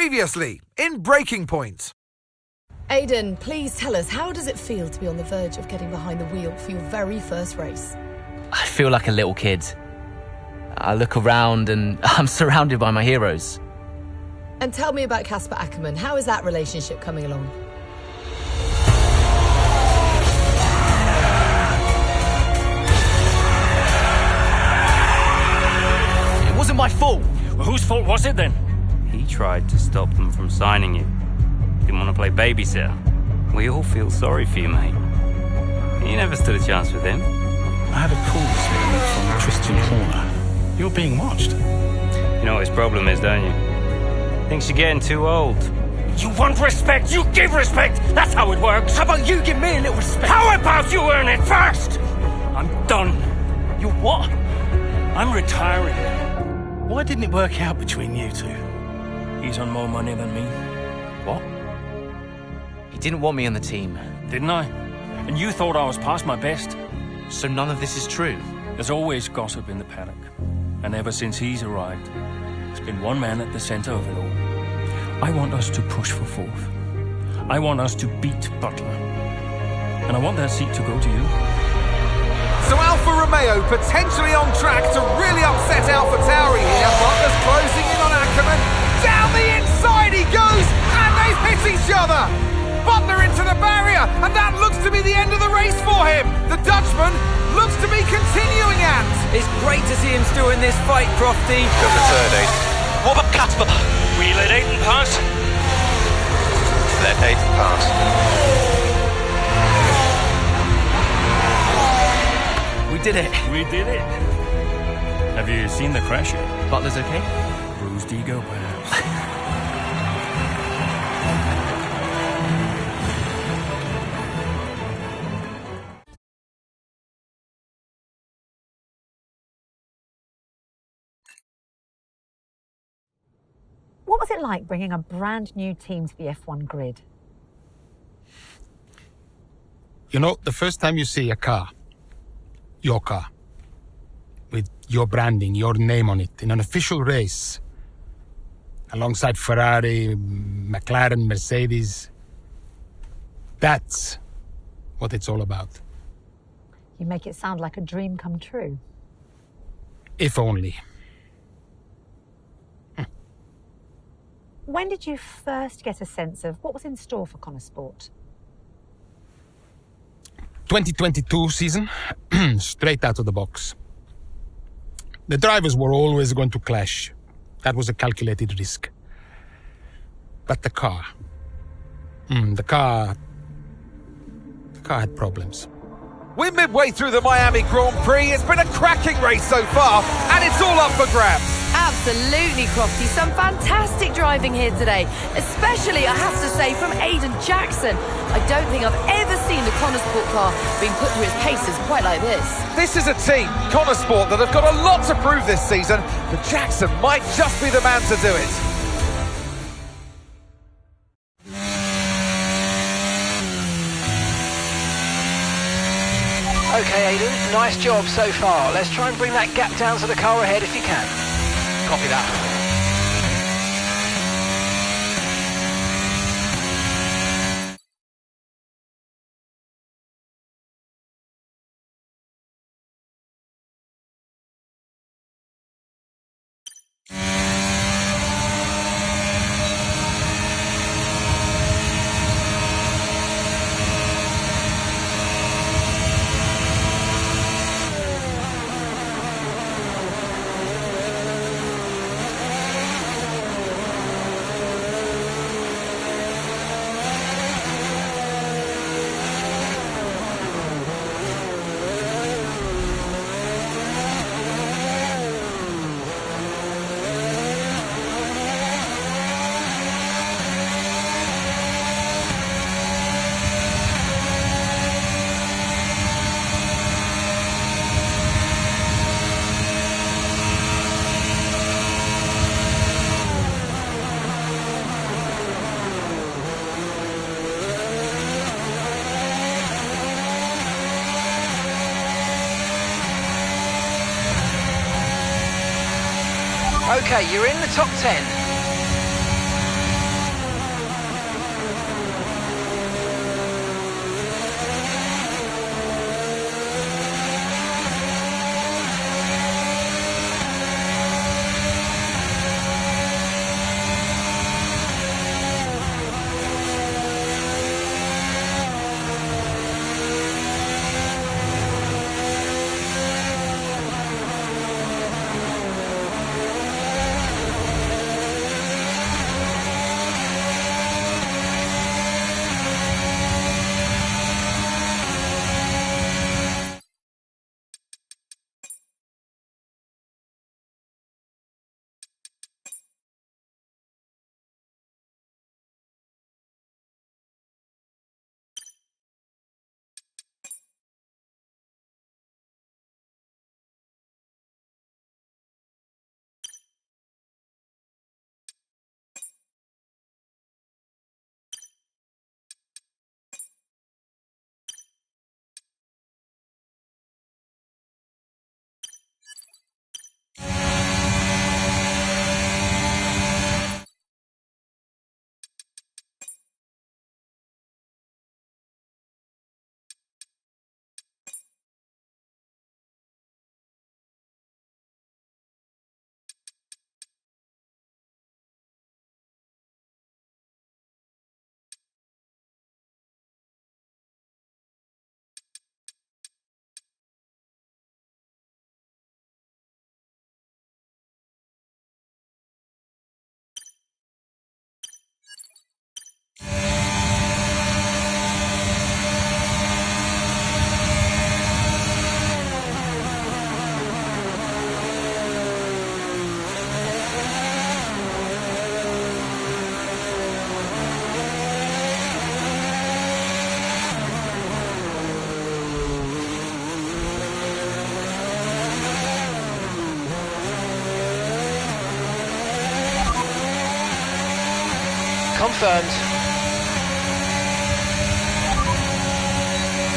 Previously, in Breaking Point. Aidan, please tell us, how does it feel to be on the verge of getting behind the wheel for your very first race? I feel like a little kid. I look around and I'm surrounded by my heroes. And tell me about Casper Ackerman. How is that relationship coming along? It wasn't my fault. Well, whose fault was it then? He tried to stop them from signing you. Didn't want to play babysitter. We all feel sorry for you, mate. You never stood a chance with him. I had a call this morning from Christian Horner. You're being watched. You know what his problem is, don't you? Thinks you're getting too old. You want respect, you give respect! That's how it works! How about you give me a little respect? How about you earn it first? I'm done. You what? I'm retiring. Why didn't it work out between you two? He's on more money than me. What? He didn't want me on the team. Didn't I? And you thought I was past my best? So none of this is true? There's always gossip in the paddock. And ever since he's arrived, there's been one man at the centre of it all. I want us to push for fourth. I want us to beat Butler. And I want that seat to go to you. So Alfa Romeo potentially on track to really upset AlphaTauri here. Butler's closing in on Ackerman. Down the inside he goes, and they've hit each other. Butler into the barrier, and that looks to be the end of the race for him. The Dutchman looks to be continuing and... It's great to see him still in this fight, Crofty. Go for third, Aiden. What about Casper? Will you let Aiden pass? Let Aiden pass. We did it. We did it. Have you seen the crash yet? Butler's okay? Bruised ego, perhaps. What was it like bringing a brand new team to the F1 grid? You know, the first time you see a car, your car, with your branding, your name on it, in an official race, alongside Ferrari, McLaren, Mercedes, that's what it's all about. You make it sound like a dream come true. If only. When did you first get a sense of what was in store for Connor Sport? 2022 season, straight out of the box. The drivers were always going to clash. That was a calculated risk. But the car had problems. We're midway through the Miami Grand Prix. It's been a cracking race so far, and it's all up for grabs. Absolutely, Crofty. Some fantastic driving here today, especially, I have to say, from Aidan Jackson. I don't think I've ever seen the Connor Sport car being put through its paces quite like this. This is a team, Connor Sport, that have got a lot to prove this season, but Jackson might just be the man to do it. Okay, Aidan, nice job so far. Let's try and bring that gap down to the car ahead if you can. Copy that. Okay, you're in the top 10. confirmed.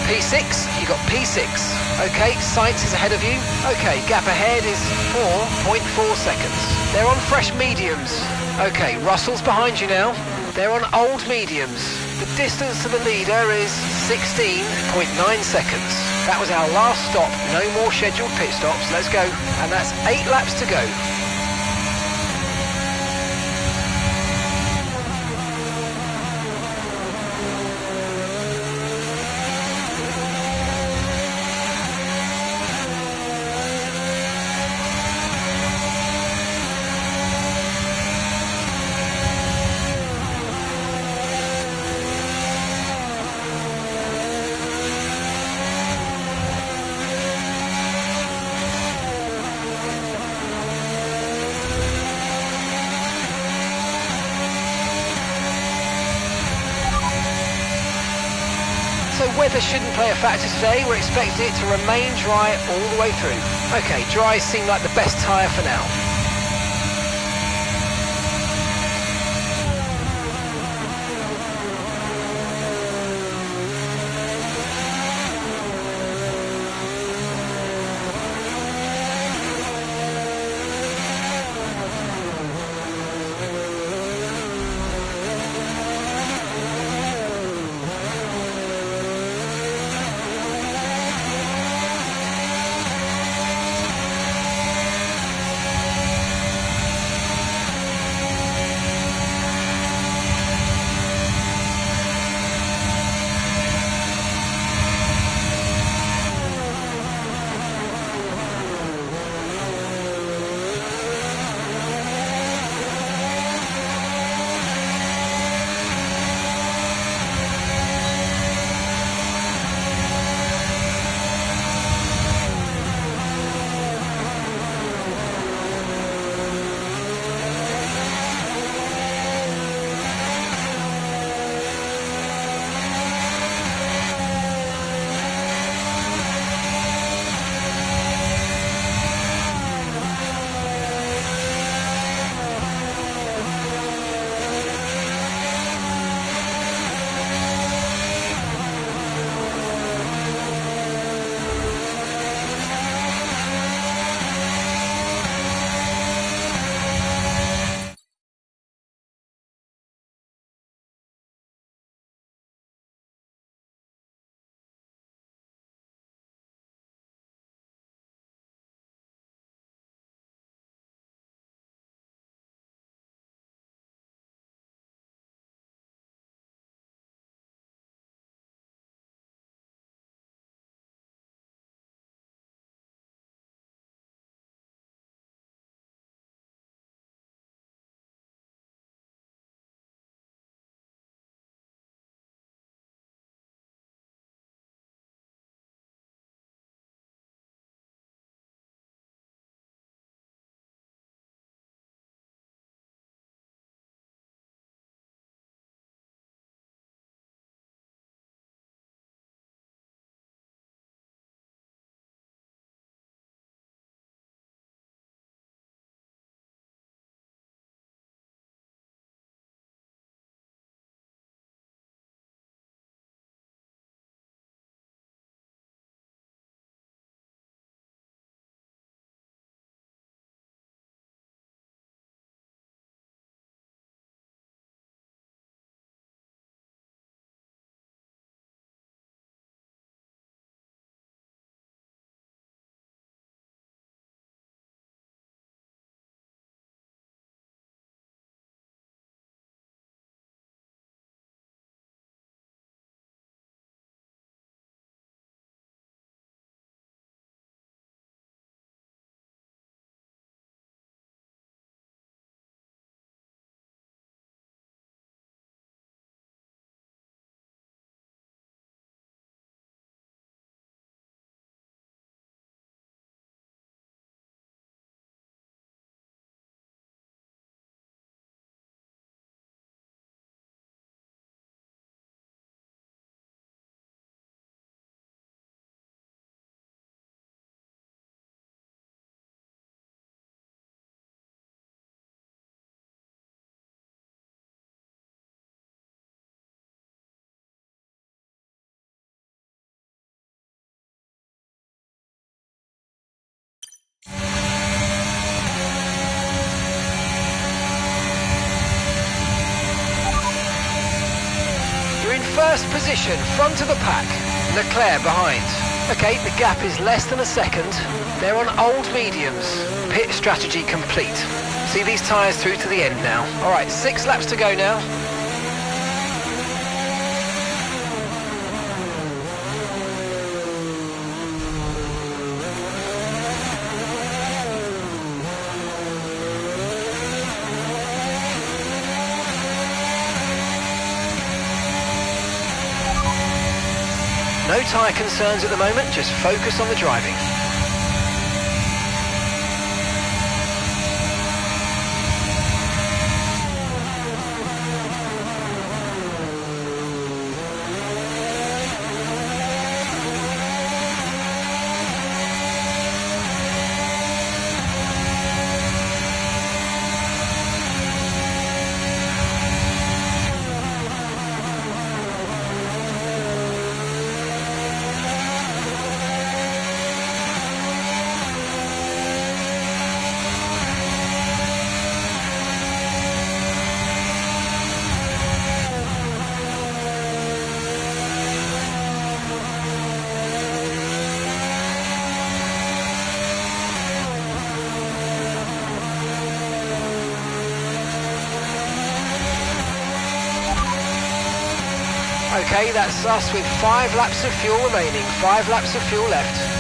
P6, you got P6. Okay, Sainz is ahead of you. Okay, gap ahead is 4.4 seconds. They're on fresh mediums. Okay, Russell's behind you now. They're on old mediums. The distance to the leader is 16.9 seconds. That was our last stop. No more scheduled pit stops. Let's go. And that's 8 laps to go. So weather shouldn't play a factor today. We're expecting it to remain dry all the way through. Okay, dry seem like the best tyre for now. first position, front of the pack. Leclerc behind. Okay, the gap is less than a second. They're on old mediums. Pit strategy complete. See these tyres through to the end now. All right, 6 laps to go now. No tyre concerns at the moment, just focus on the driving. Okay, that's us with 5 laps of fuel remaining, 5 laps of fuel left.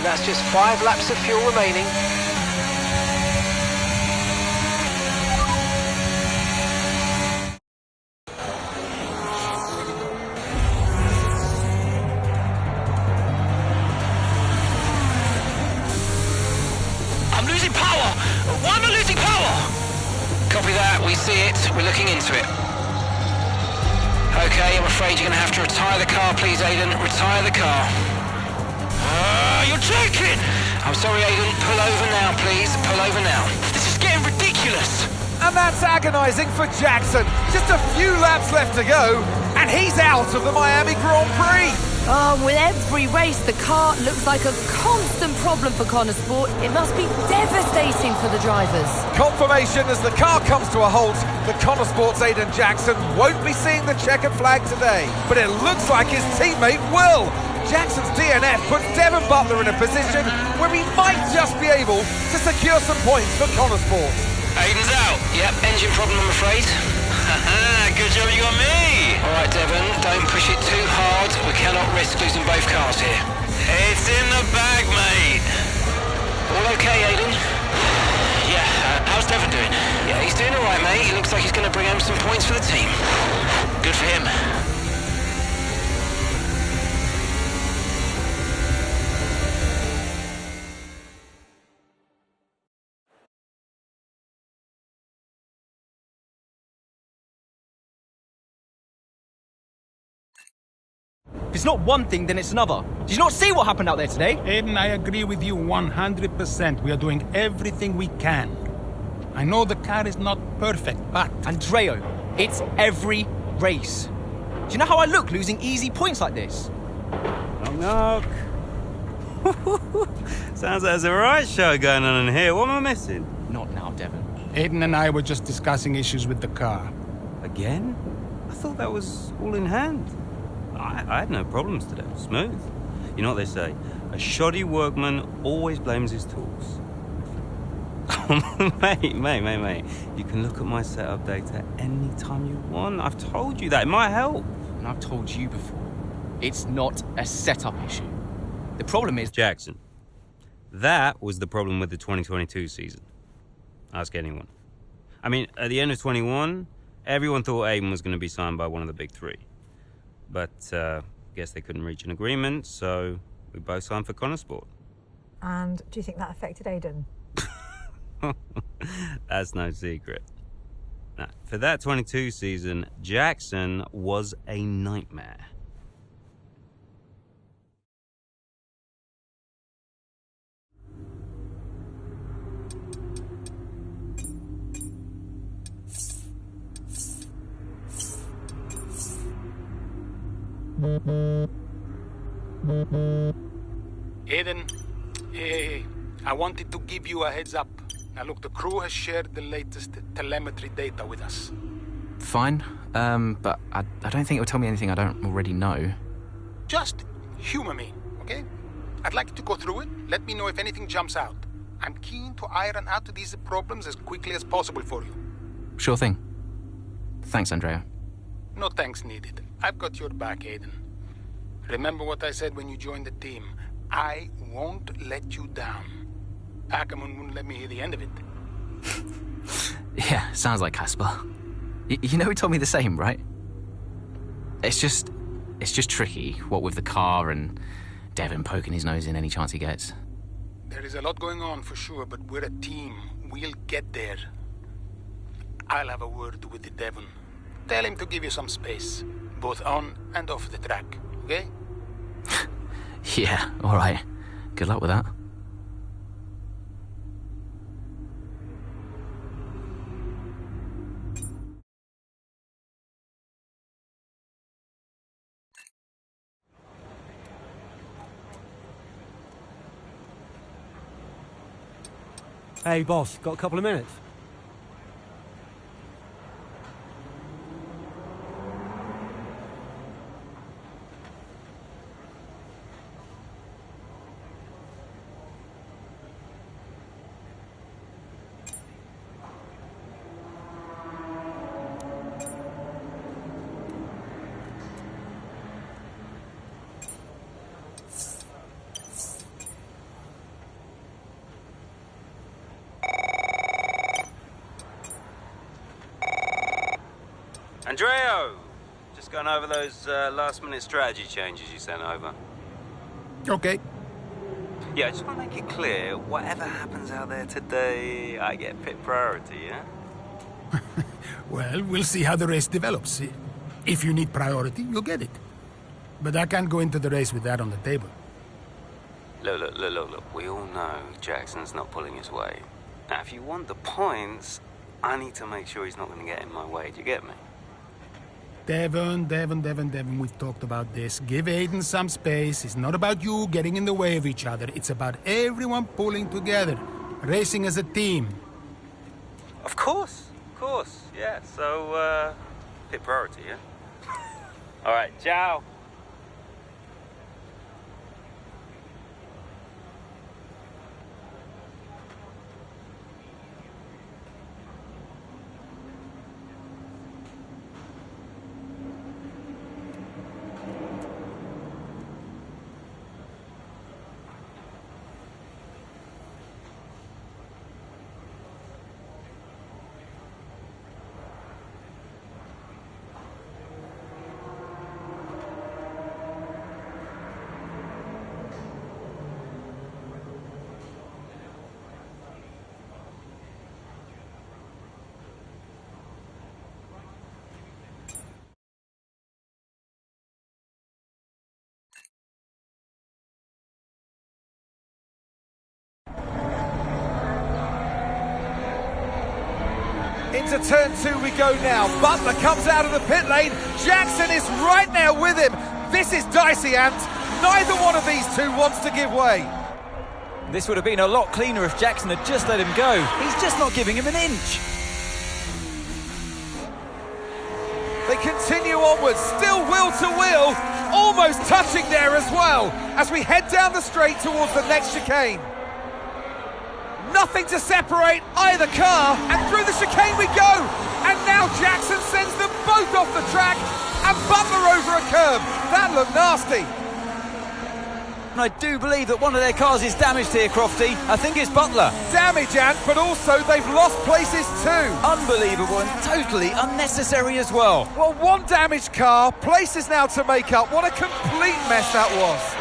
That's just 5 laps of fuel remaining. I'm losing power! Why am I losing power? Copy that, we see it, we're looking into it. Okay, I'm afraid you're going to have to retire the car, please, Aidan. Retire the car. You're joking! I'm sorry, Aidan. Pull over now, please. Pull over now. This is getting ridiculous! And that's agonising for Jackson. Just a few laps left to go, and he's out of the Miami Grand Prix. Oh, with every race, the car looks like a constant problem for Connor Sport. It must be devastating for the drivers. Confirmation as the car comes to a halt. The Connor Sport's Aidan Jackson won't be seeing the checkered flag today, but it looks like his teammate will. Jackson's DNF puts Devon Butler in a position where he might just be able to secure some points for Connor Sport. Aidan's out. Yep, engine problem, I'm afraid. Good job you got me! All right, Devon, don't push it too hard. We cannot risk losing both cars here. It's in the bag, mate. All okay, Aidan? Yeah, how's Devon doing? Yeah, he's doing all right, mate. He looks like he's going to bring home some points for the team. Good for him. If it's not one thing, then it's another. Did you not see what happened out there today? Aiden, I agree with you 100%. We are doing everything we can. I know the car is not perfect, but... Andreo, it's every race. Do you know how I look losing easy points like this? Knock, knock. Sounds like there's a right show going on in here. What am I missing? Not now, Devon. Aiden and I were just discussing issues with the car. Again? I thought that was all in hand. I had no problems today. Smooth. You know what they say? A shoddy workman always blames his tools. mate. You can look at my setup data any time you want. I've told you that. It might help. And I've told you before, it's not a setup issue. The problem is... Jackson, that was the problem with the 2022 season. Ask anyone. I mean, at the end of 21, everyone thought Aiden was going to be signed by one of the big three. But guess they couldn't reach an agreement, so we both signed for Connor Sport. And do you think that affected Aiden? That's no secret. Now, for that 22 season, Jackson was a nightmare. Aiden, hey, I wanted to give you a heads up. Now look, the crew has shared the latest telemetry data with us. Fine, but I don't think it'll tell me anything I don't already know. Just humor me, okay? I'd like you to go through it. Let me know if anything jumps out. I'm keen to iron out these problems as quickly as possible for you. Sure thing. Thanks, Andrea. No thanks needed. I've got your back, Aiden. Remember what I said when you joined the team. I won't let you down. Ackerman wouldn't let me hear the end of it. Yeah, sounds like Casper. You know he told me the same, right? It's just tricky, what with the car and Devon poking his nose in any chance he gets. There is a lot going on for sure, but we're a team. We'll get there. I'll have a word with the Devon. Tell him to give you some space, both on and off the track, okay? Yeah, alright. Good luck with that. Hey, boss, got a couple of minutes? Andreo! Just going over those last-minute strategy changes you sent over. Okay. Yeah, I just want to make it clear, whatever happens out there today, I get pit priority, yeah? Well, we'll see how the race develops. If you need priority, you'll get it. But I can't go into the race with that on the table. Look. We all know Jackson's not pulling his weight. Now, if you want the points, I need to make sure he's not going to get in my way. Do you get me? Devon, we've talked about this. Give Aiden some space. It's not about you getting in the way of each other. It's about everyone pulling together, racing as a team. Of course, yeah. So, pit priority, yeah? All right, ciao. Into turn 2 we go now. Butler comes out of the pit lane. Jackson is right now with him. This is dicey, Ant. Neither one of these two wants to give way. This would have been a lot cleaner if Jackson had just let him go. He's just not giving him an inch. They continue onwards, still wheel to wheel, almost touching there as well, as we head down the straight towards the next chicane. Nothing to separate either car, and through the chicane we go. And now Jackson sends them both off the track, and Butler over a curb. That looked nasty. And I do believe that one of their cars is damaged here, Crofty. I think it's Butler. Damage, Ant, but also they've lost places too. Unbelievable and totally unnecessary as well. Well, one damaged car, places now to make up. What a complete mess that was.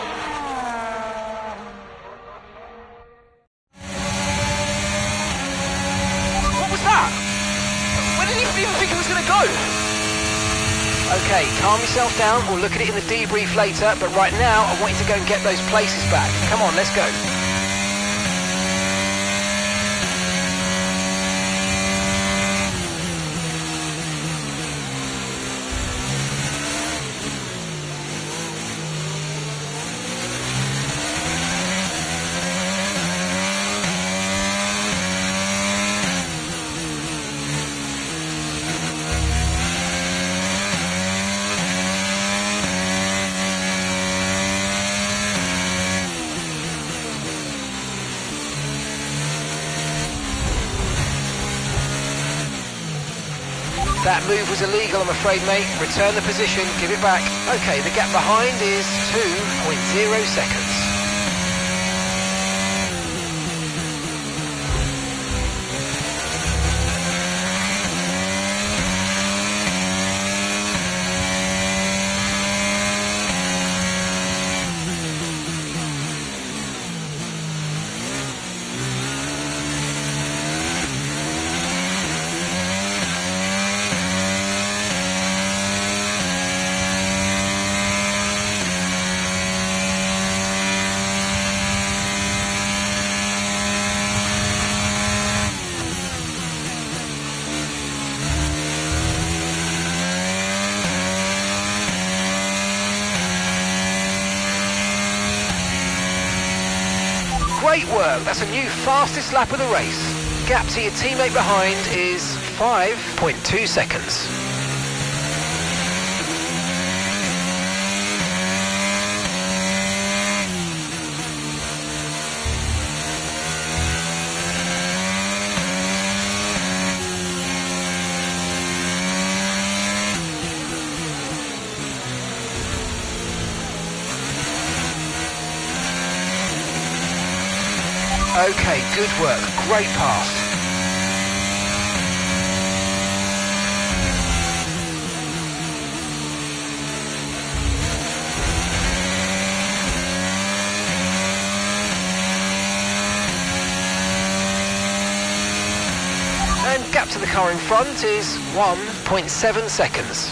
Okay, calm yourself down. We'll look at it in the debrief later, but right now I want you to go and get those places back. Come on, let's go. That move was illegal, I'm afraid, mate. Return the position, give it back. Okay, the gap behind is 2.0 seconds. Great work, that's a new fastest lap of the race. Gap to your teammate behind is 5.2 seconds. Okay, good work, great pass. And gap to the car in front is 1.7 seconds.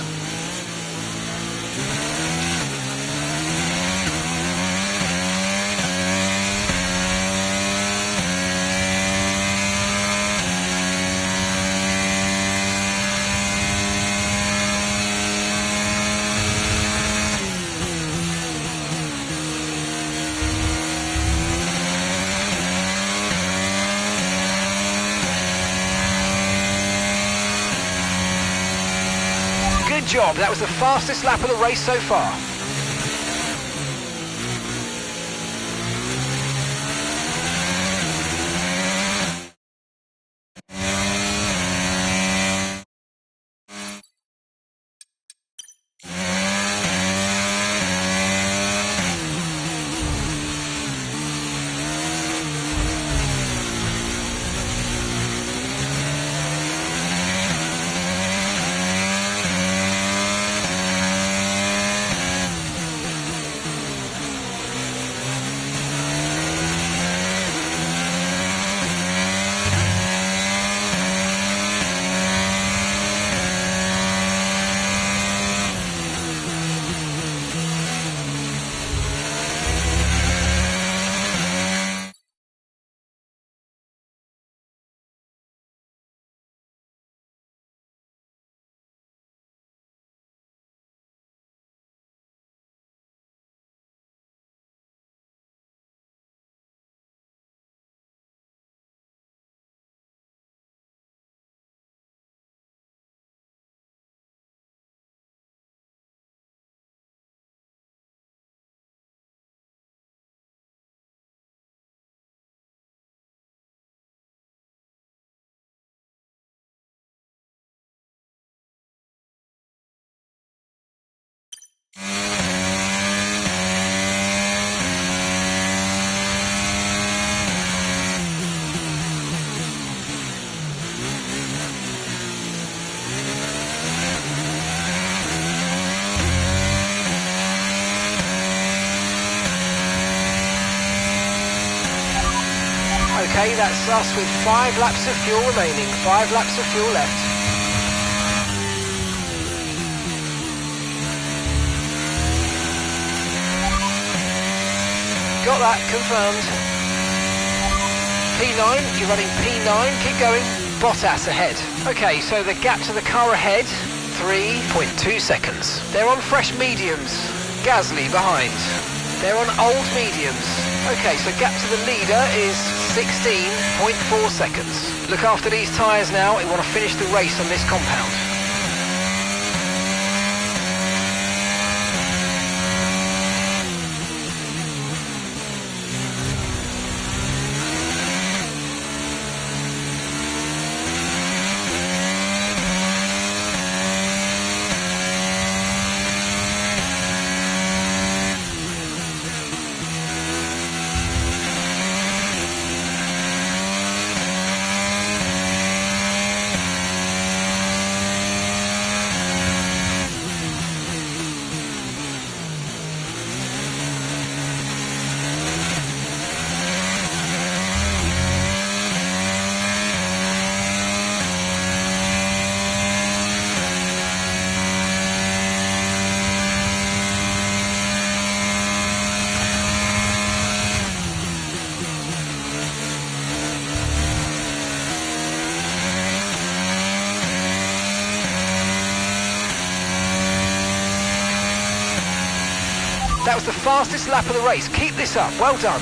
Good job, that was the fastest lap of the race so far. Okay, that's us with 5 laps of fuel remaining, 5 laps of fuel left. got that confirmed. P9, you're running P9, keep going. Bottas ahead. Okay, so the gap to the car ahead, 3.2 seconds. They're on fresh mediums. Gasly behind. They're on old mediums. Okay, so gap to the leader is 16.4 seconds. Look after these tyres now. We want to finish the race on this compound. That was the fastest lap of the race. Keep this up. Well done.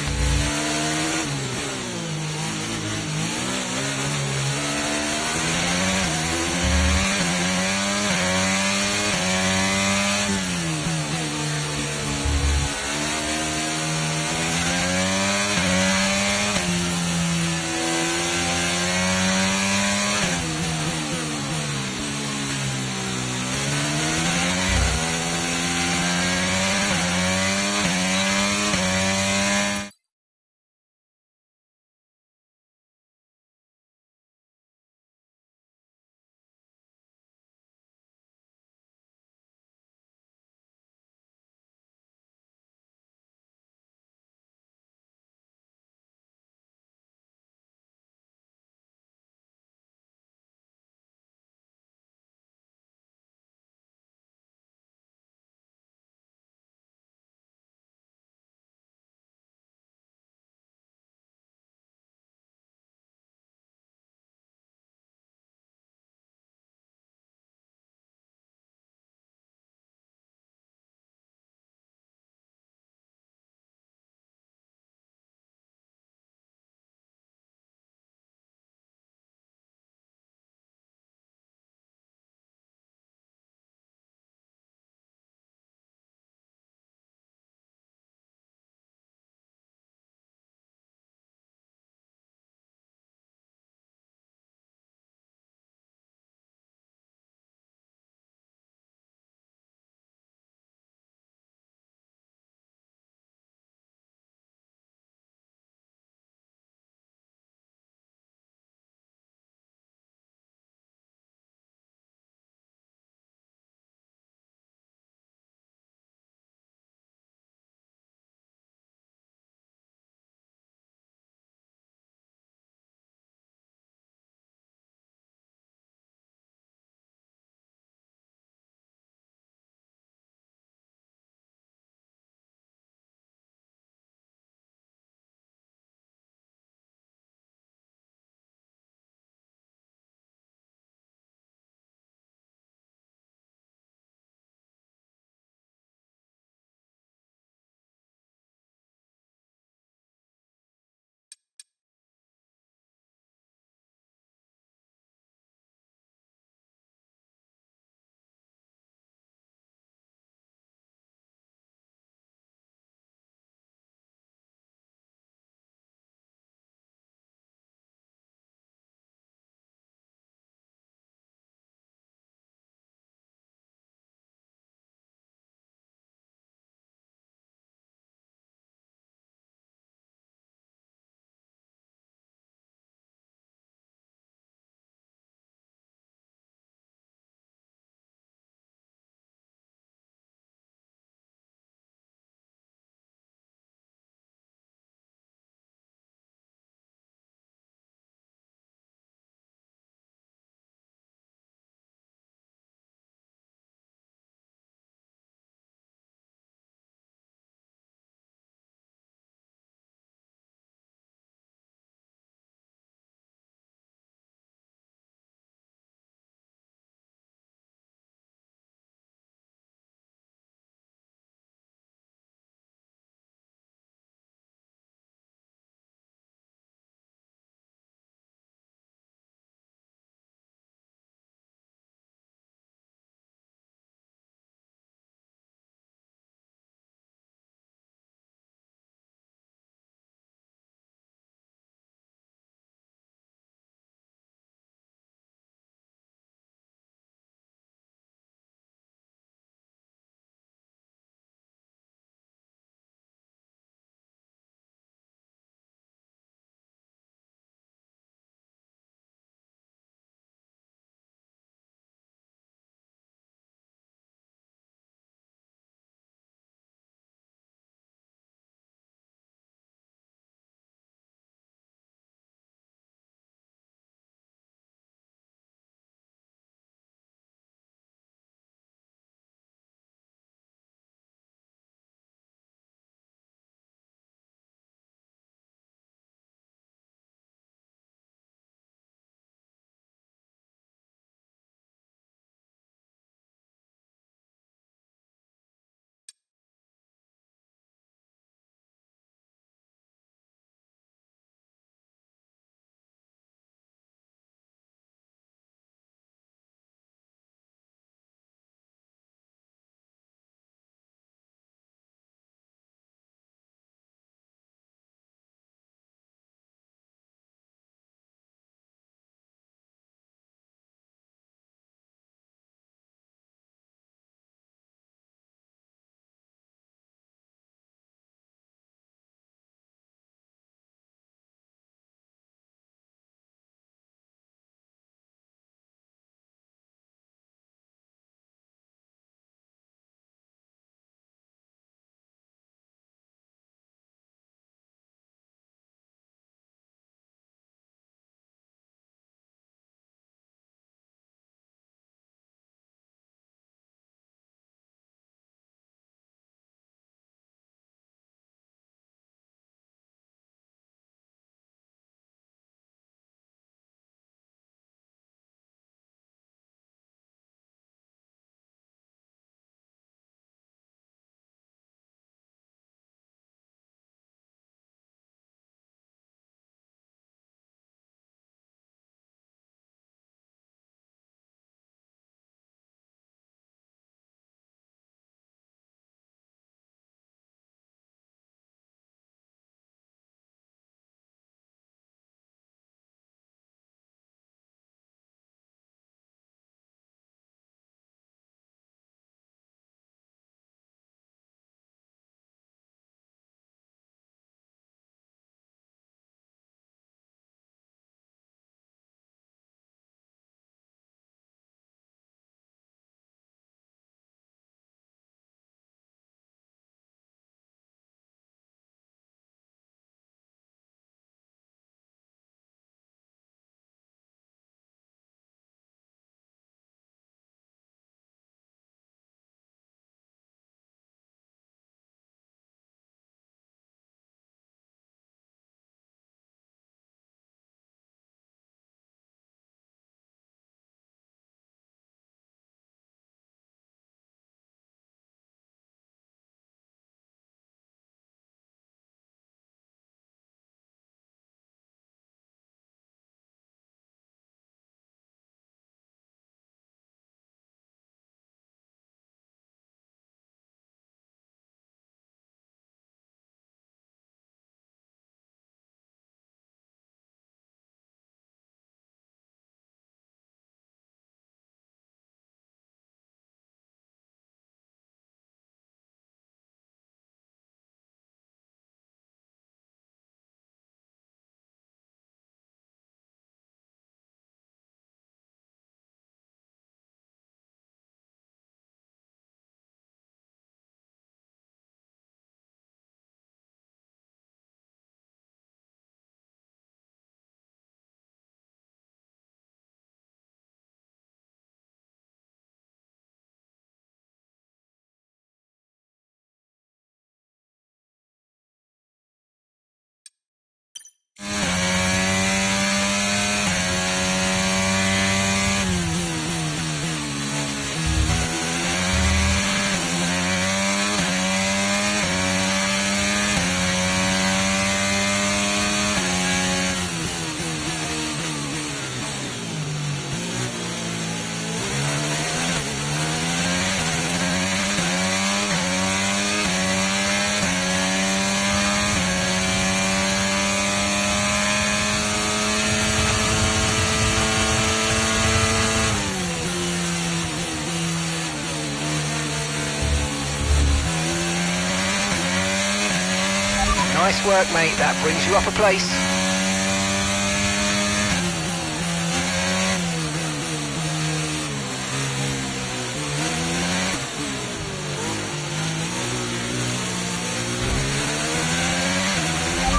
Nice work, mate. That brings you up a place.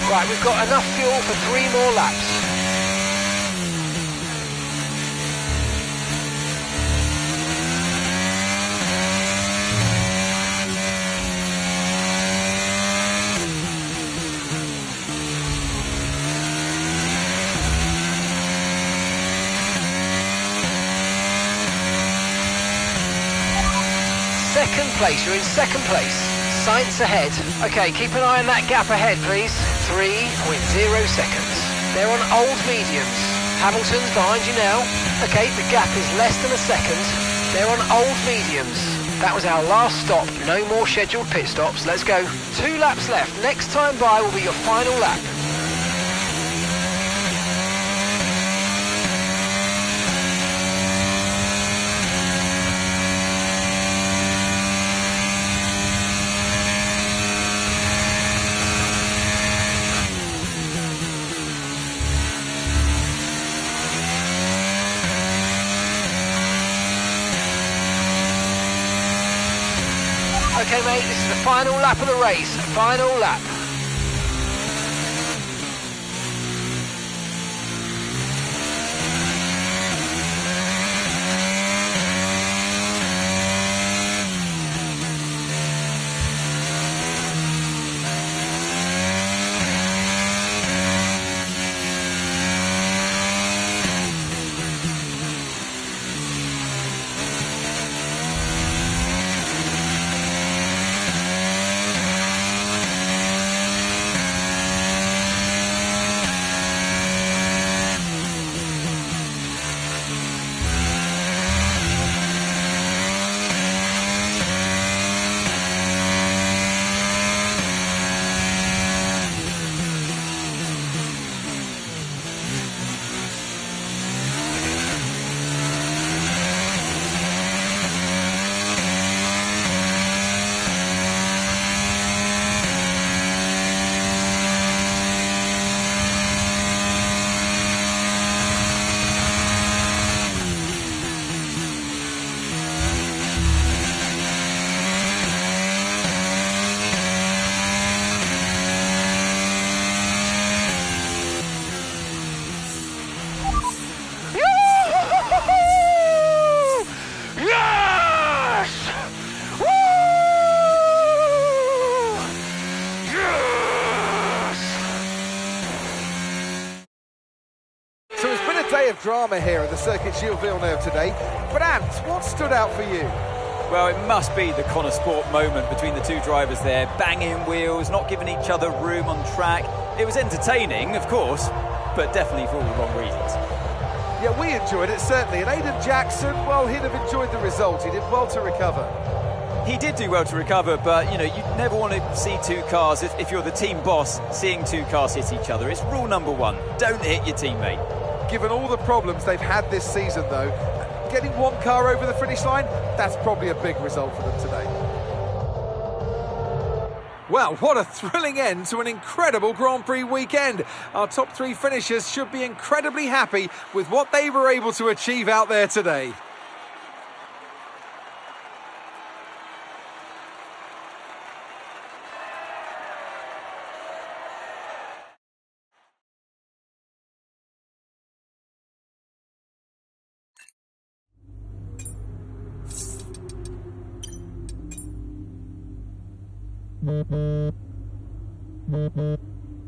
Right, we've got enough fuel for 3 more laps. Second place, you're in second place. Sainz ahead. Okay, keep an eye on that gap ahead, please. 3.0 seconds. They're on old mediums. Hamilton's behind you now. Okay, the gap is less than a second. They're on old mediums. That was our last stop. No more scheduled pit stops. Let's go. 2 laps left. Next time by will be your final lap. Okay, mate, this is the final lap of the race. Final lap. Of drama here at the Circuit Gilles Villeneuve today. But Ant, what stood out for you? Well, it must be the Connor Sport moment between the two drivers there. Banging wheels, not giving each other room on track. It was entertaining, of course, but definitely for all the wrong reasons. Yeah, we enjoyed it, certainly. And Aiden Jackson, well, he'd have enjoyed the result. He did well to recover. He did do well to recover, but, you know, you never want to see two cars, if you're the team boss, seeing two cars hit each other. It's rule number 1. Don't hit your teammate. Given all the problems they've had this season, though, getting one car over the finish line, that's probably a big result for them today. Well, what a thrilling end to an incredible Grand Prix weekend. Our top 3 finishers should be incredibly happy with what they were able to achieve out there today.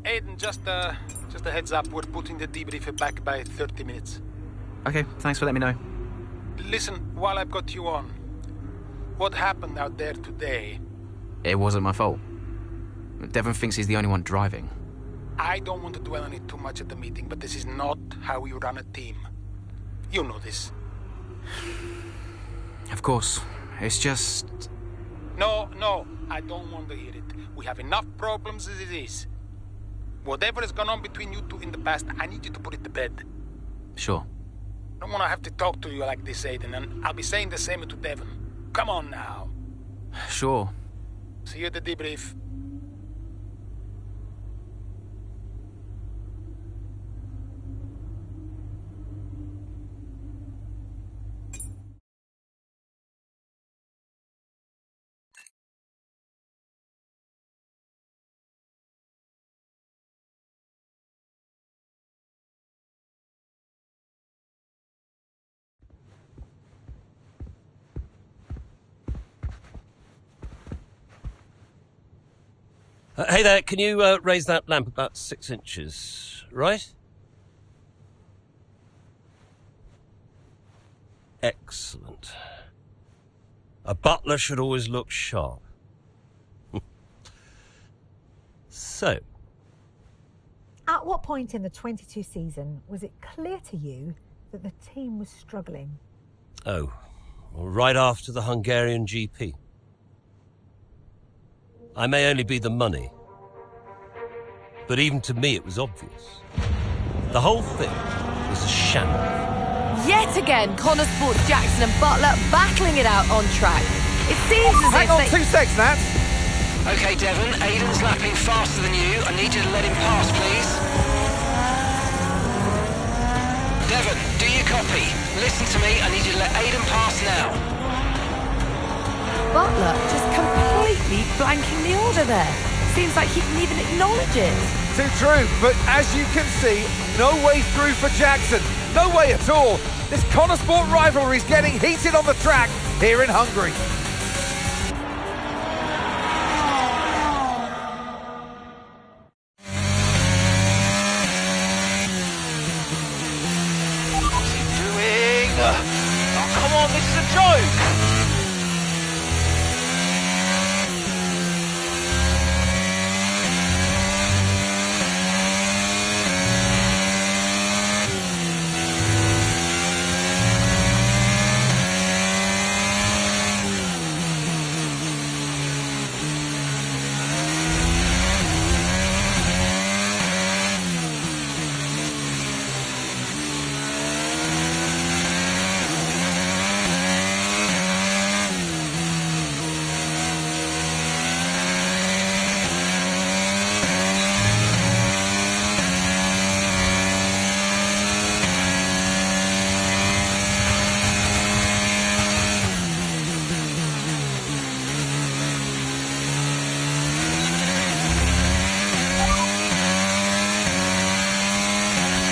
Aiden, just a heads up, we're putting the debrief back by 30 minutes. Okay, thanks for letting me know. Listen, while I've got you on, what happened out there today? It wasn't my fault. Devon thinks he's the only one driving. I don't want to dwell on it too much at the meeting, but this is not how we run a team. You know this. Of course. It's just... No, I don't want to hear it. We have enough problems as it is. Whatever has gone on between you two in the past, I need you to put it to bed. Sure. I don't want to have to talk to you like this, Aiden, and I'll be saying the same to Devon. Come on now. Sure. See you at the debrief. Hey there, can you raise that lamp about 6 inches, right? Excellent. A butler should always look sharp. So, At what point in the 22 season was it clear to you that the team was struggling? well, right after the Hungarian GP. I may only be the money, but even to me it was obvious. The whole thing was a shambles. Yet again, Connor Sports Jackson and Butler battling it out on track. It seems as Hang if on they... 2 seconds, Nat. Okay, Devon, Aiden's lapping faster than you. I need you to let him pass, please. Devon, do you copy? Listen to me, I need you to let Aiden pass now. Butler just completely blanking the order there. Seems like he didn't even acknowledge it. Too true, but as you can see, no way through for Jackson. No way at all. This Connor Sport rivalry is getting heated on the track here in Hungary. What's he doing? Oh, come on, this is a joke!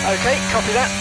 Okay, copy that.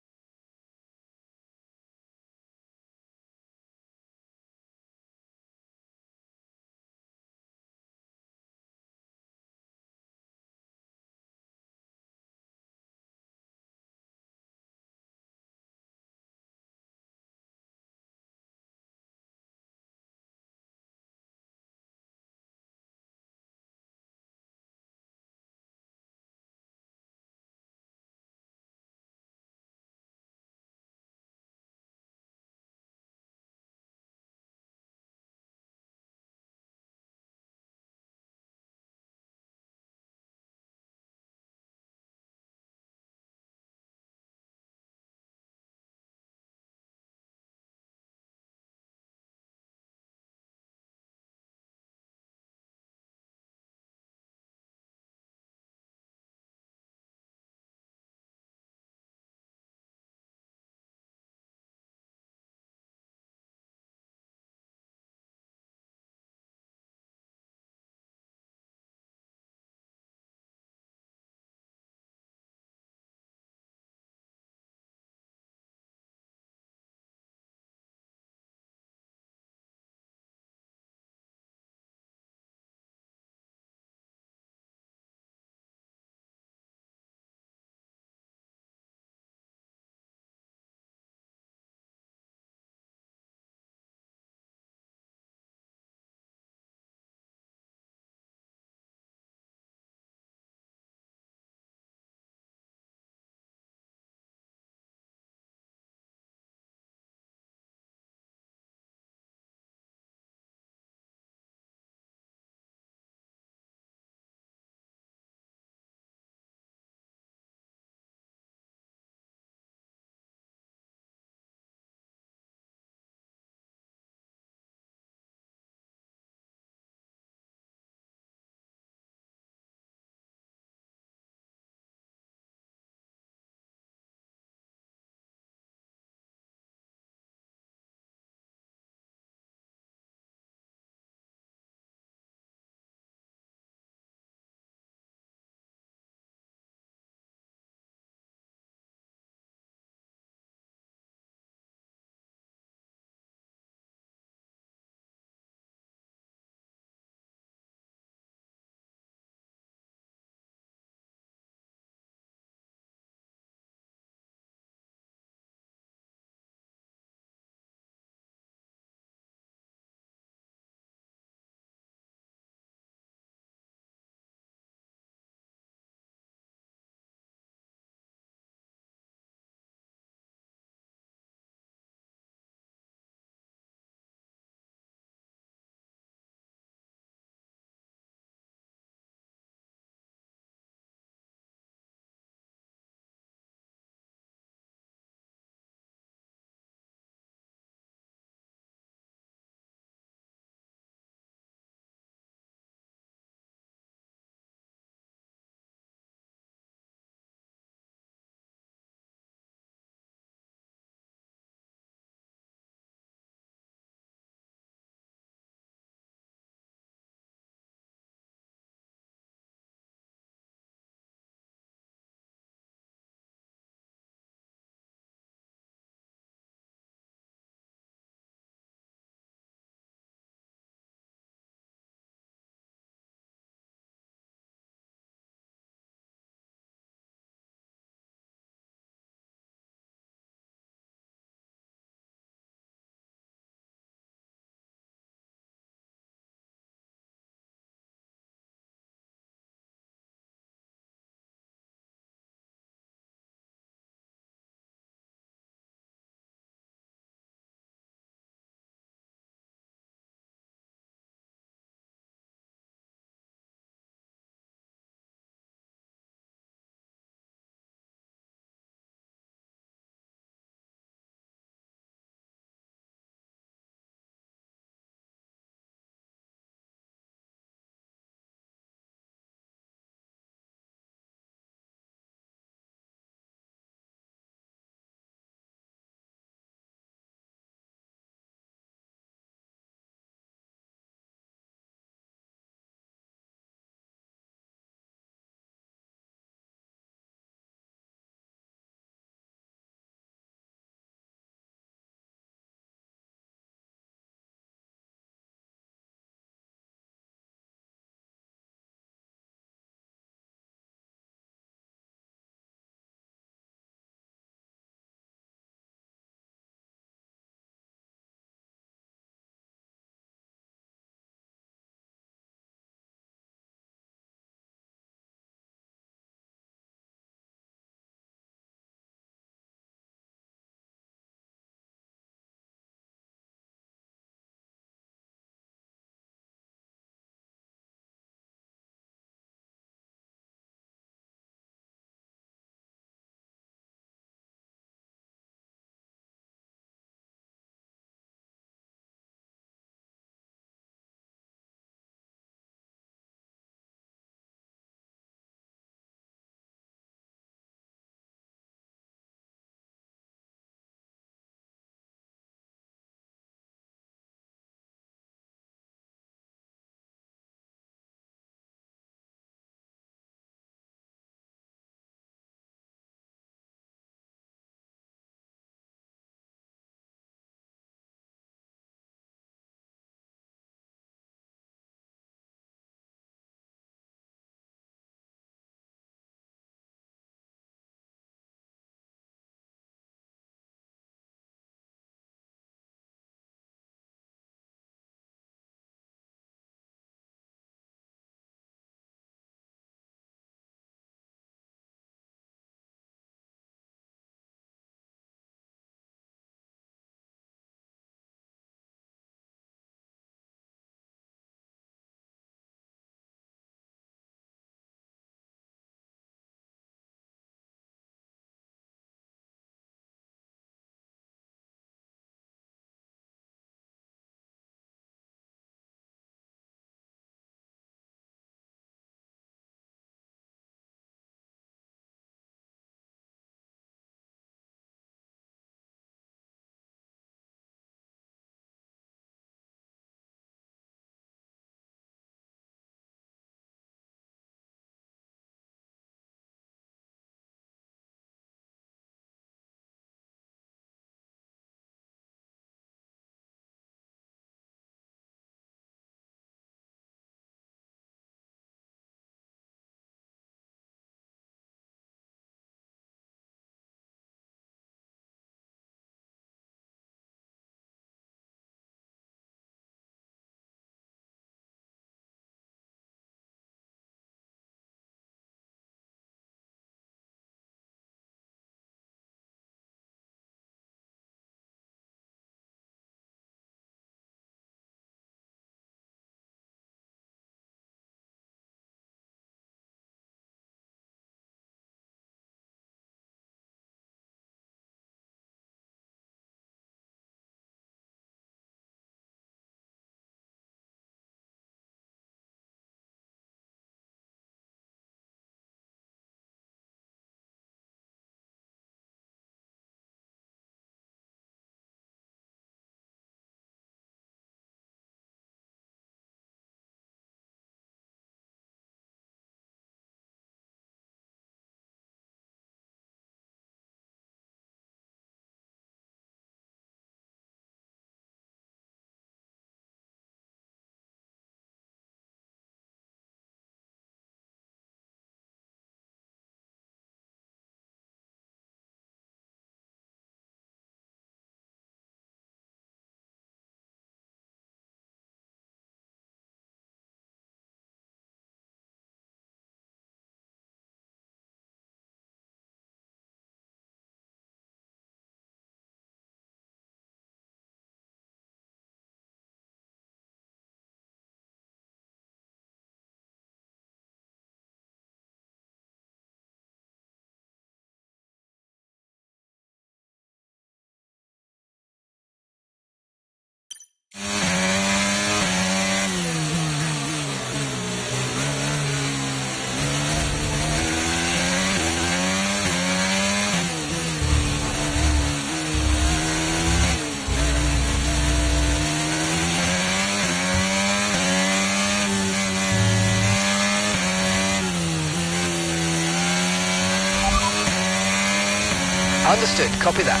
Understood, copy that.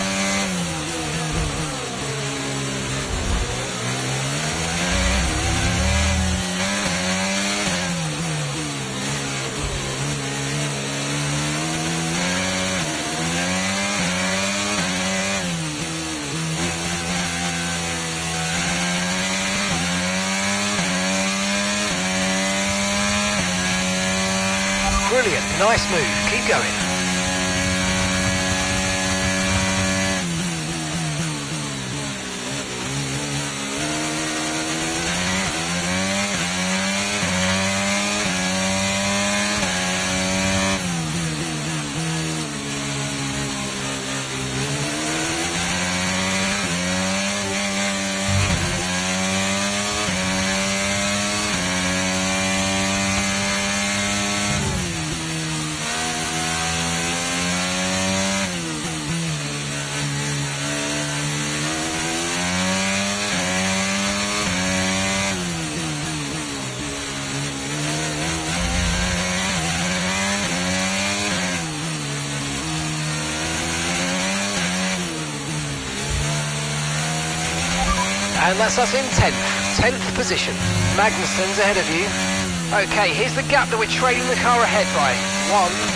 Brilliant, nice move, keep going. And that's us in 10th position. Magnussen's ahead of you. Okay, here's the gap that we're trailing the car ahead by.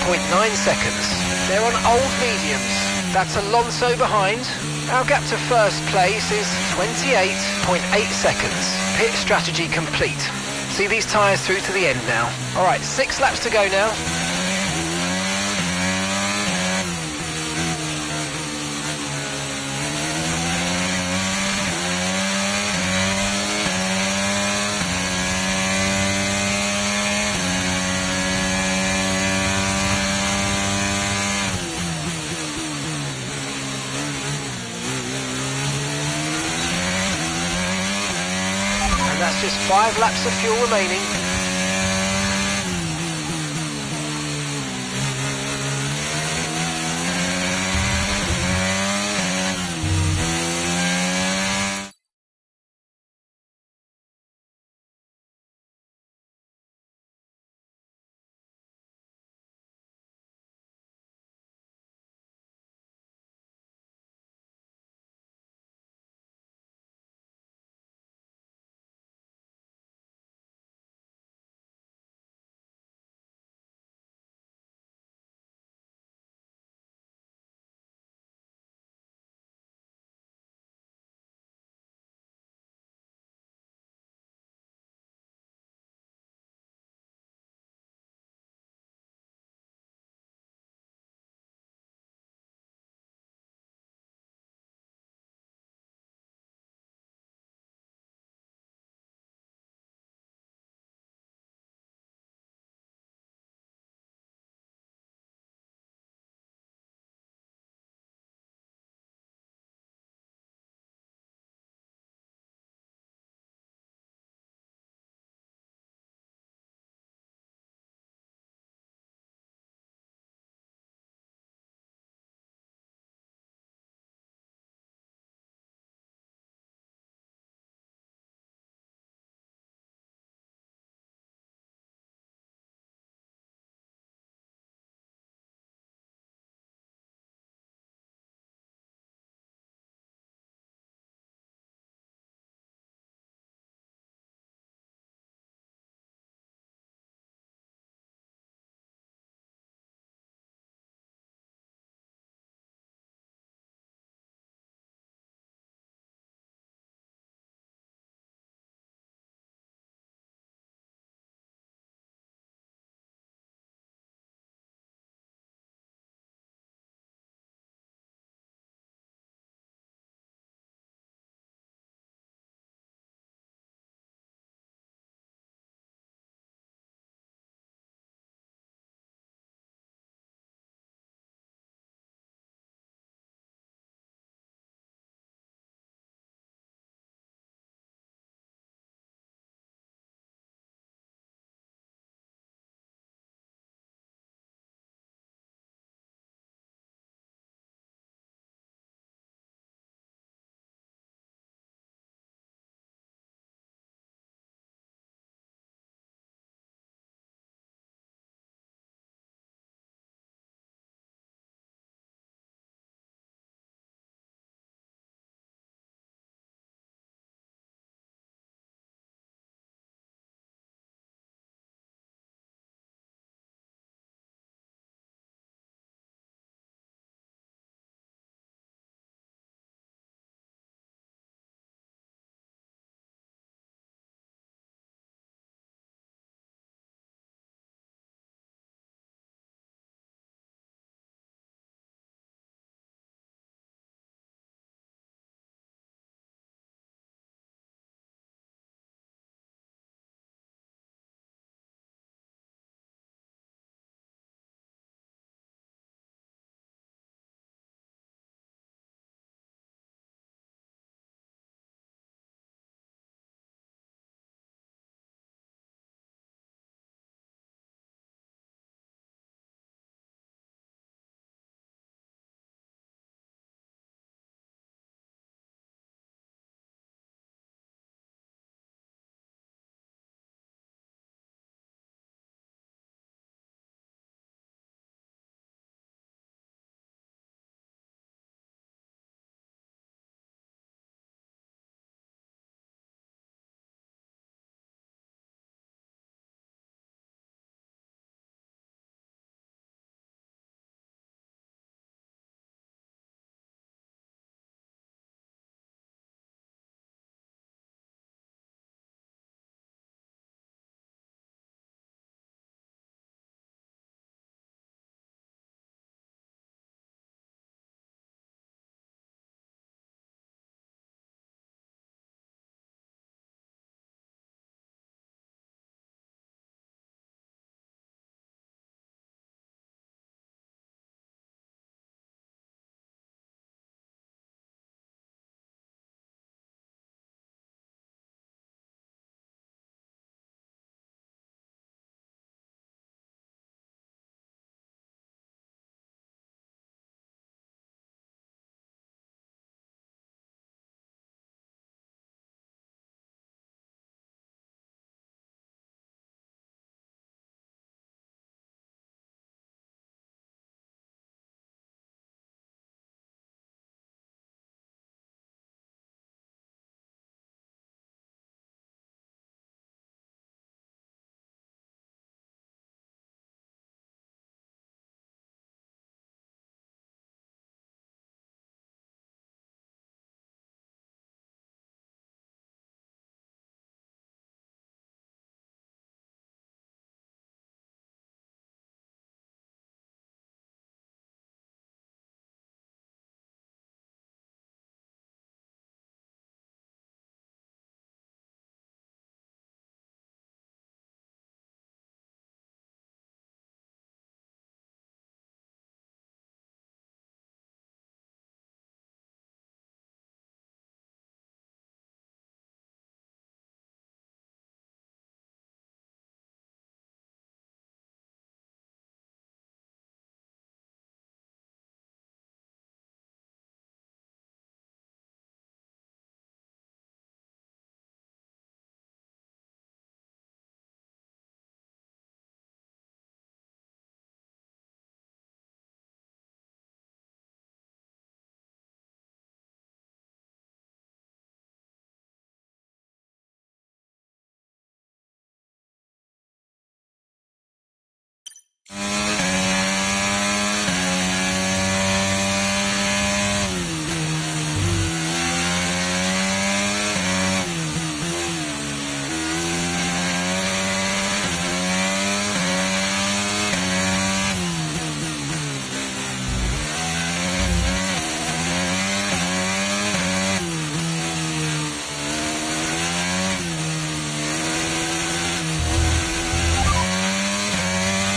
1.9 seconds. They're on old mediums. That's Alonso behind. Our gap to first place is 28.8 seconds. Pit strategy complete. See these tyres through to the end now. All right, 6 laps to go now. That's just 5 laps of fuel remaining.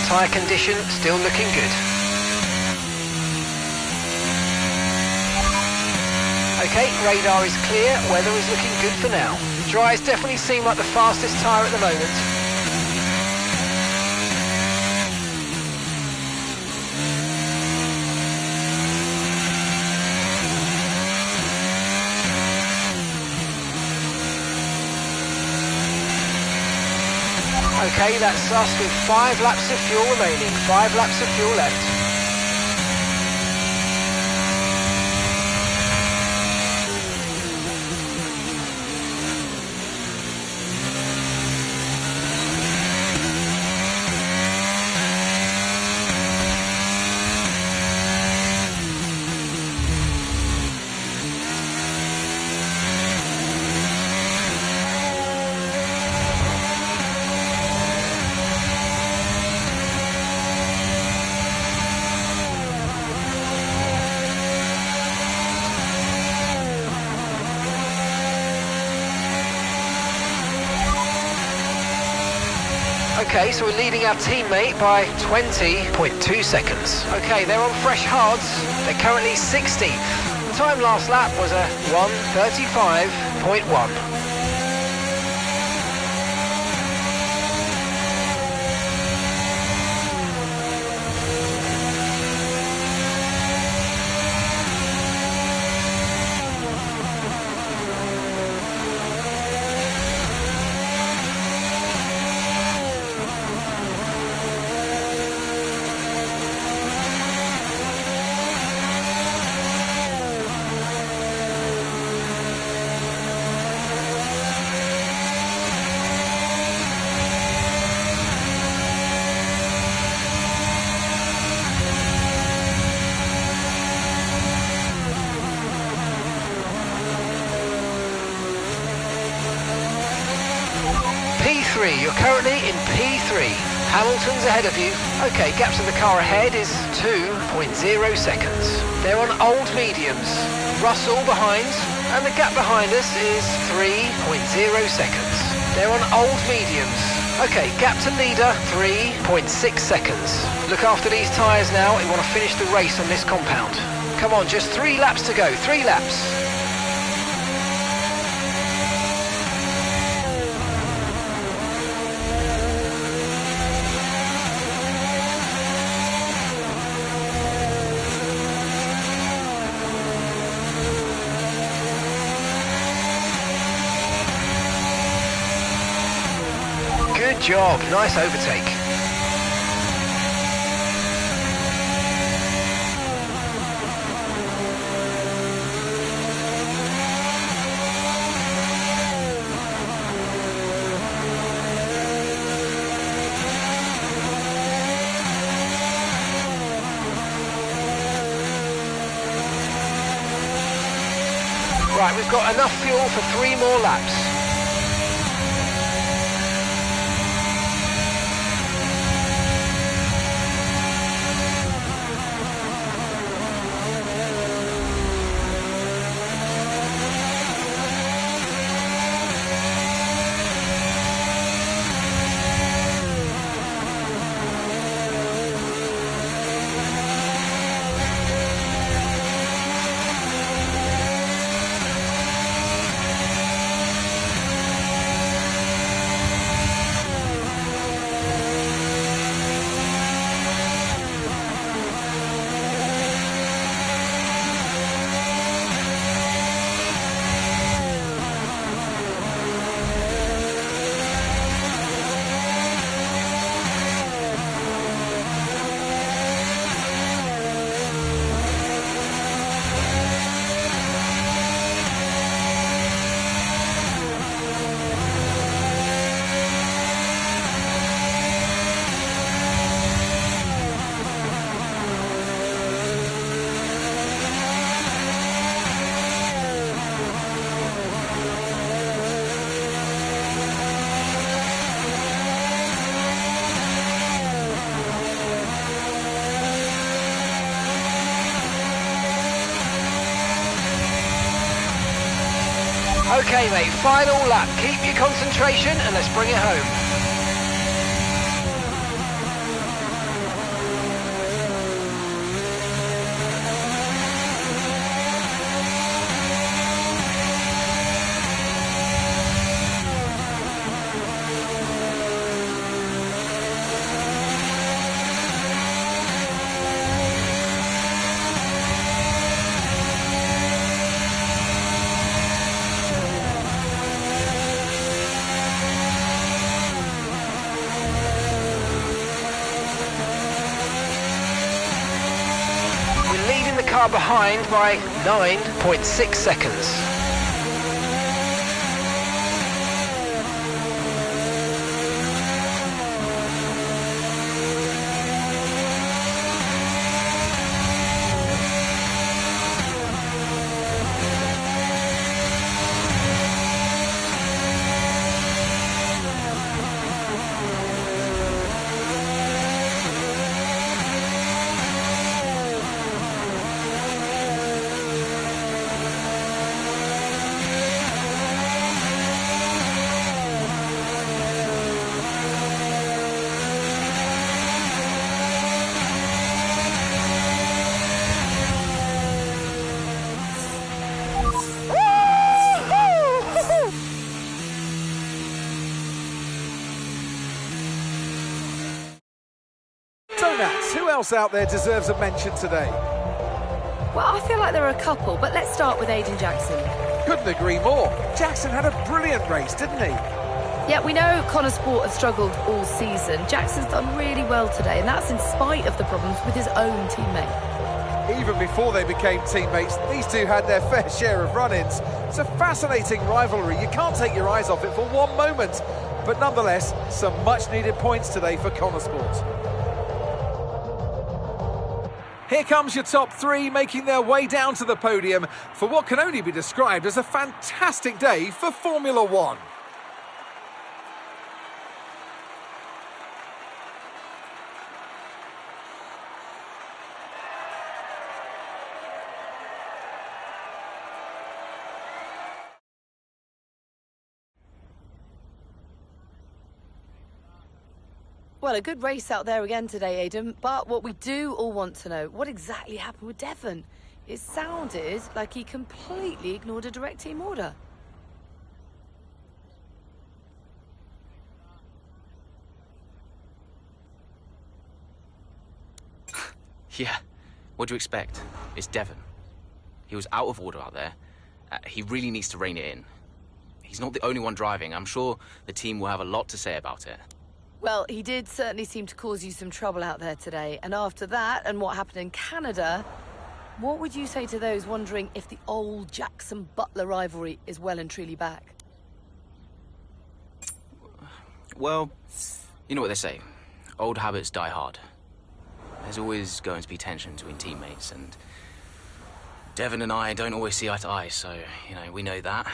Tyre condition still looking good. Okay, radar is clear, weather is looking good for now. Dries definitely seem like the fastest tyre at the moment. Okay, that's us with 5 laps of fuel remaining, 5 laps of fuel left. Okay, so we're leading our teammate by 20.2 seconds. Okay, they're on fresh hards. They're currently 16th. Time last lap was a 1:35.1. P3, you're currently in P3. Hamilton's ahead of you. Okay, gap to the car ahead is 2.0 seconds. They're on old mediums. Russell behind, and the gap behind us is 3.0 seconds. They're on old mediums. Okay, gap to leader, 3.6 seconds. Look after these tyres now. We want to finish the race on this compound. Come on, just 3 laps to go, 3 laps. Good job, nice overtake. Right, we've got enough fuel for 3 more laps. Okay, mate, final lap. Keep your concentration and let's bring it home. car behind by 9.6 seconds. Who else out there deserves a mention today? Well, I feel like there are a couple, but let's start with Aiden Jackson. Couldn't agree more. Jackson had a brilliant race, didn't he? Yeah, we know Connor Sport have struggled all season. Jackson's done really well today, and that's in spite of the problems with his own teammate. Even before they became teammates, these two had their fair share of run-ins. It's a fascinating rivalry. You can't take your eyes off it for one moment. But nonetheless, some much-needed points today for Connor Sport. Here comes your top three, making their way down to the podium for what can only be described as a fantastic day for Formula One. Well, a good race out there again today, Aidan, but what we do all want to know, what exactly happened with Devon? It sounded like he completely ignored a direct team order. Yeah, what do you expect? It's Devon. He was out of order out there. He really needs to rein it in. He's not the only one driving. I'm sure the team will have a lot to say about it. Well, he did certainly seem to cause you some trouble out there today. And after that, and what happened in Canada, what would you say to those wondering if the old Jackson-Butler rivalry is well and truly back? Well, you know what they say. Old habits die hard. There's always going to be tension between teammates, and Devon and I don't always see eye to eye, so, you know, we know that.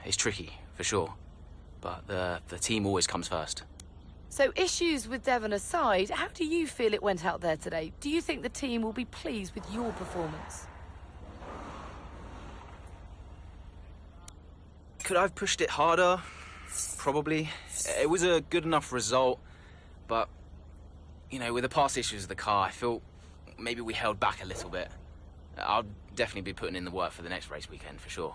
It's tricky, for sure. But the team always comes first. So issues with Devon aside, how do you feel it went out there today? Do you think the team will be pleased with your performance? Could I have pushed it harder? Probably. It was a good enough result, but, you know, with the past issues of the car, I feel maybe we held back a little bit. I'll definitely be putting in the work for the next race weekend, for sure.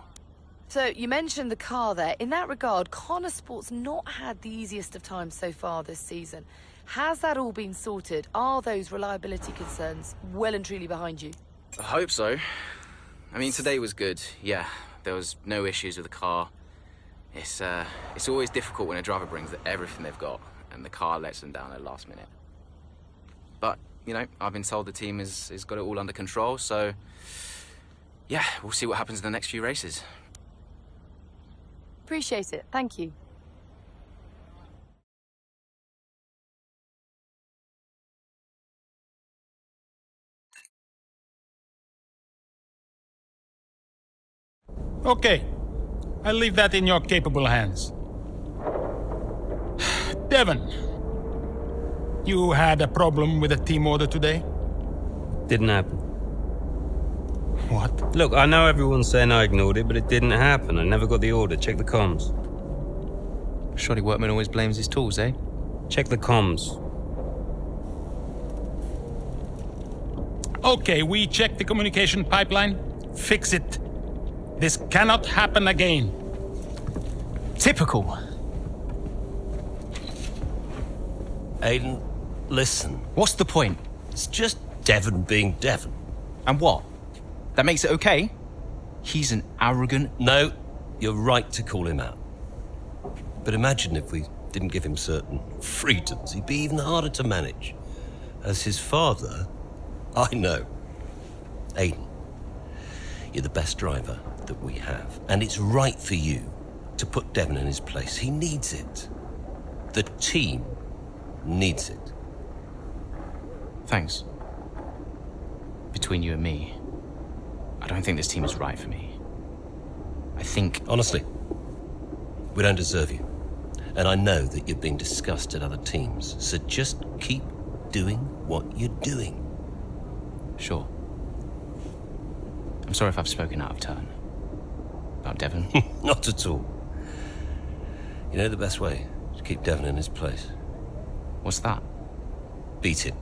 So, you mentioned the car there. In that regard, Connor Sport's not had the easiest of times so far this season. Has that all been sorted? Are those reliability concerns well and truly behind you? I hope so. I mean, today was good, yeah. There was no issues with the car. It's always difficult when a driver brings everything they've got and the car lets them down at the last minute. But, you know, I've been told the team has got it all under control, so yeah, we'll see what happens in the next few races. Appreciate it. Thank you. Okay, I'll leave that in your capable hands. Devon, you had a problem with a team order today? Didn't happen. What? Look, I know everyone's saying I ignored it, but it didn't happen. I never got the order. Check the comms. Shoddy workman always blames his tools, eh? Check the comms. Okay, we checked the communication pipeline. Fix it. This cannot happen again. Typical. Aiden, listen. What's the point? It's just Devon being Devon. And what? That makes it okay? He's an arrogant... No, you're right to call him out. But imagine if we didn't give him certain freedoms. He'd be even harder to manage. As his father, I know. Aiden, You're the best driver that we have. And it's right for you to put Devon in his place. He needs it. The team needs it. Thanks. Between you and me, I don't think this team is right for me. I think... Honestly, we don't deserve you. And I know that you're being discussed at other teams, so just keep doing what you're doing. Sure. I'm sorry if I've spoken out of turn. About Devon. Not at all. You know the best way to keep Devon in his place? What's that? Beat him.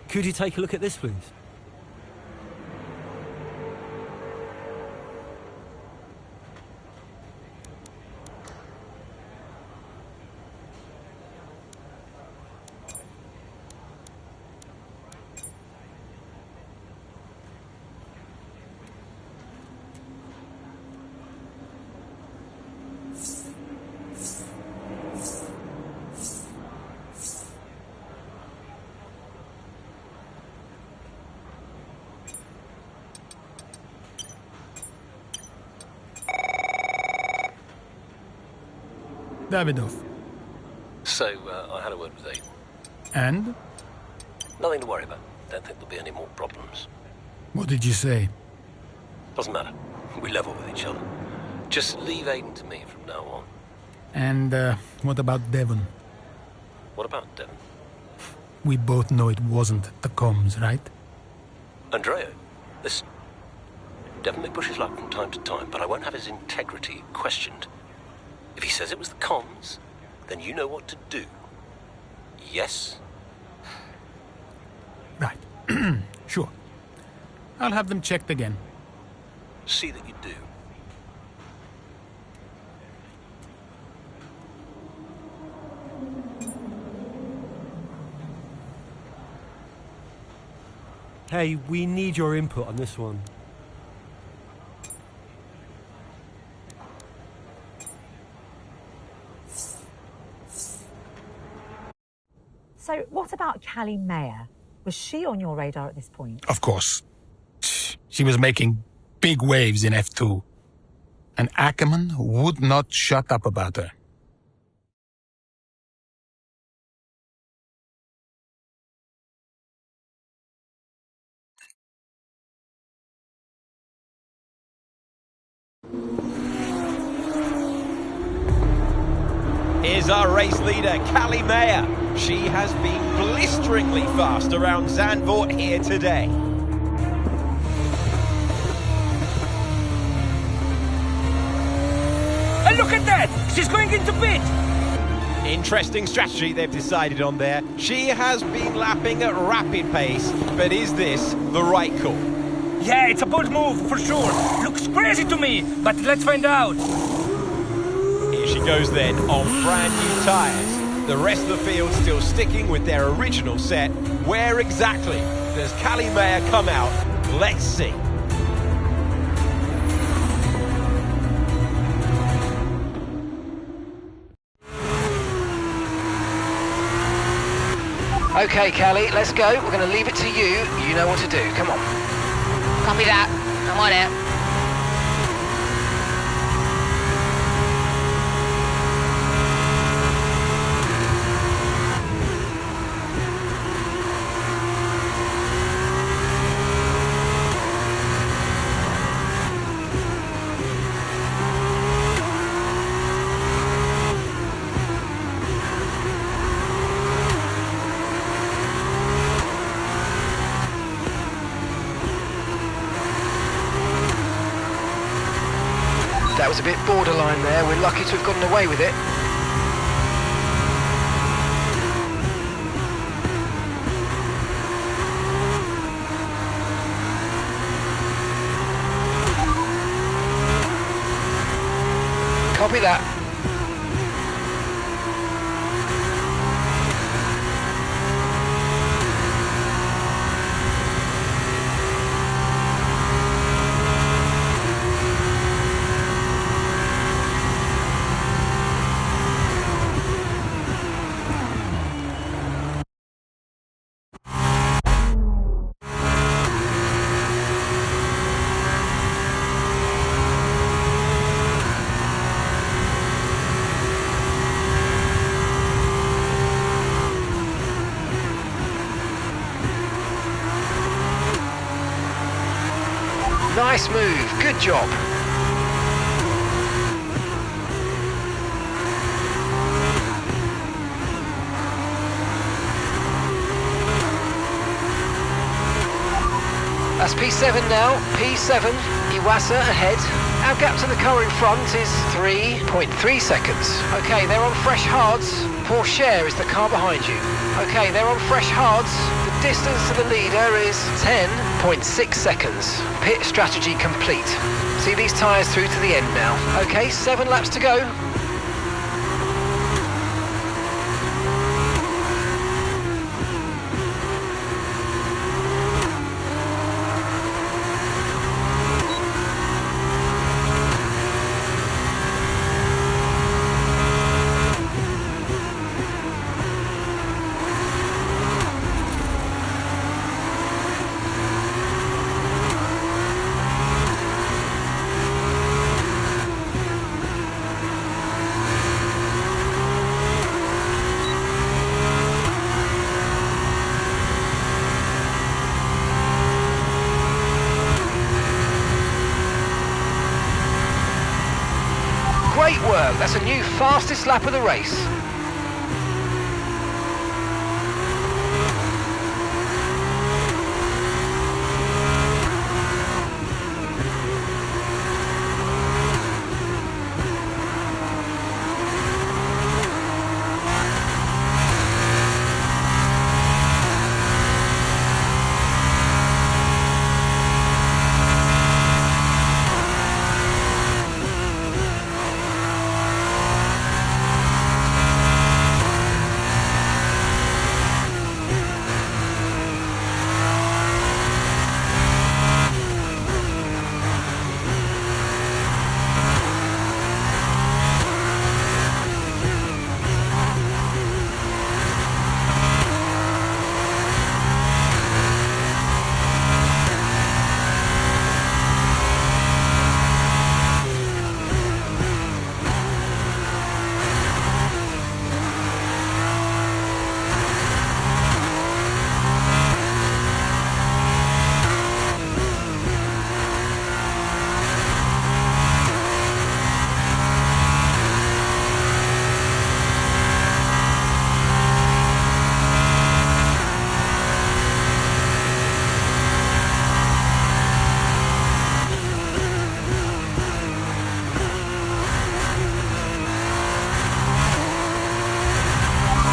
Could you take a look at this, please? Davidoff. So, I had a word with Aiden. And? Nothing to worry about. Don't think there'll be any more problems. What did you say? Doesn't matter. We level with each other. Just leave Aiden to me from now on. And, what about Devon? What about Devon? We both know it wasn't the comms, right? Andrea, listen. Devon may push his luck from time to time, but I won't have his integrity questioned. If he says it was the comms, then you know what to do. Yes? Right. Sure. I'll have them checked again. See that you do. Hey, we need your input on this one. So what about Callie Mayer? Was she on your radar at this point? Of course. She was making big waves in F2. And Ackerman would not shut up about her. Here's our race leader, Callie Mayer. She has been blisteringly fast around Zandvoort here today. And look at that! She's going into pit! Interesting strategy they've decided on there. She has been lapping at rapid pace, but is this the right call? Yeah, it's a bold move, for sure. Looks crazy to me, but let's find out. Here she goes then, on brand new tyres. The rest of the field still sticking with their original set. Where exactly does Callie Mayer come out? Let's see. Okay, Callie, let's go. We're going to leave it to you. You know what to do. Come on. Copy that. I'm on it. That was a bit borderline there. We're lucky to have gotten away with it. Copy that. Nice move, good job. That's P7 now, P7, Iwasa ahead. Our gap to the car in front is 3.3 seconds. Okay, they're on fresh hards. Porsche is the car behind you. Okay, they're on fresh hards. The distance to the leader is 10.6 seconds. Pit strategy complete. See these tyres through to the end now. Okay, 7 laps to go. Great work, that's a new fastest lap of the race.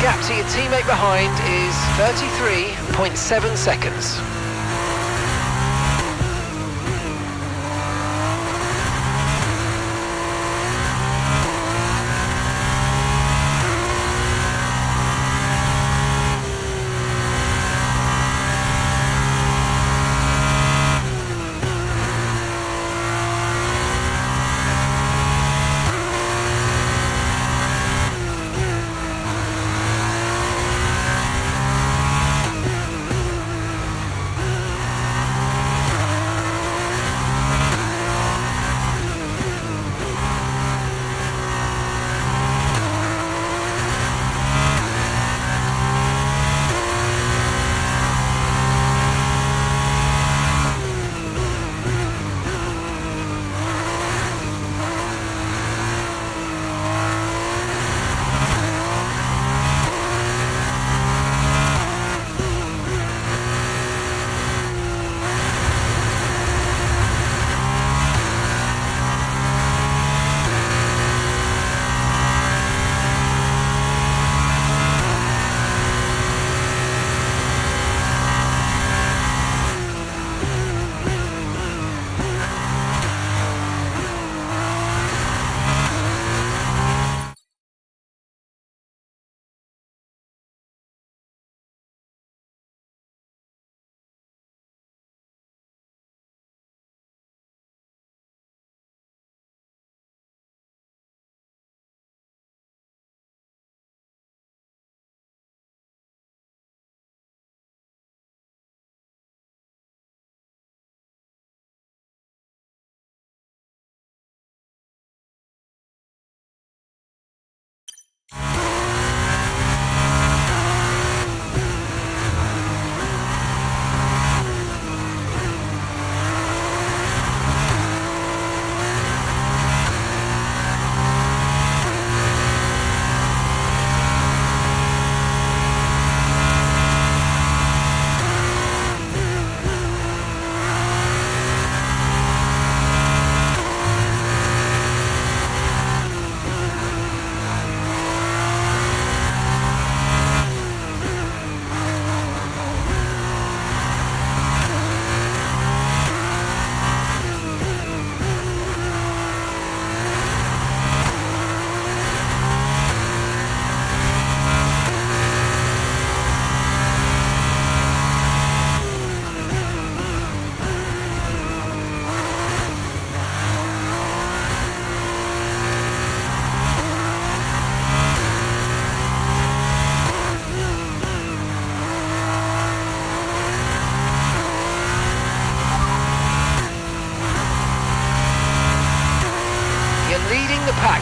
Gap to your teammate behind is 33.7 seconds.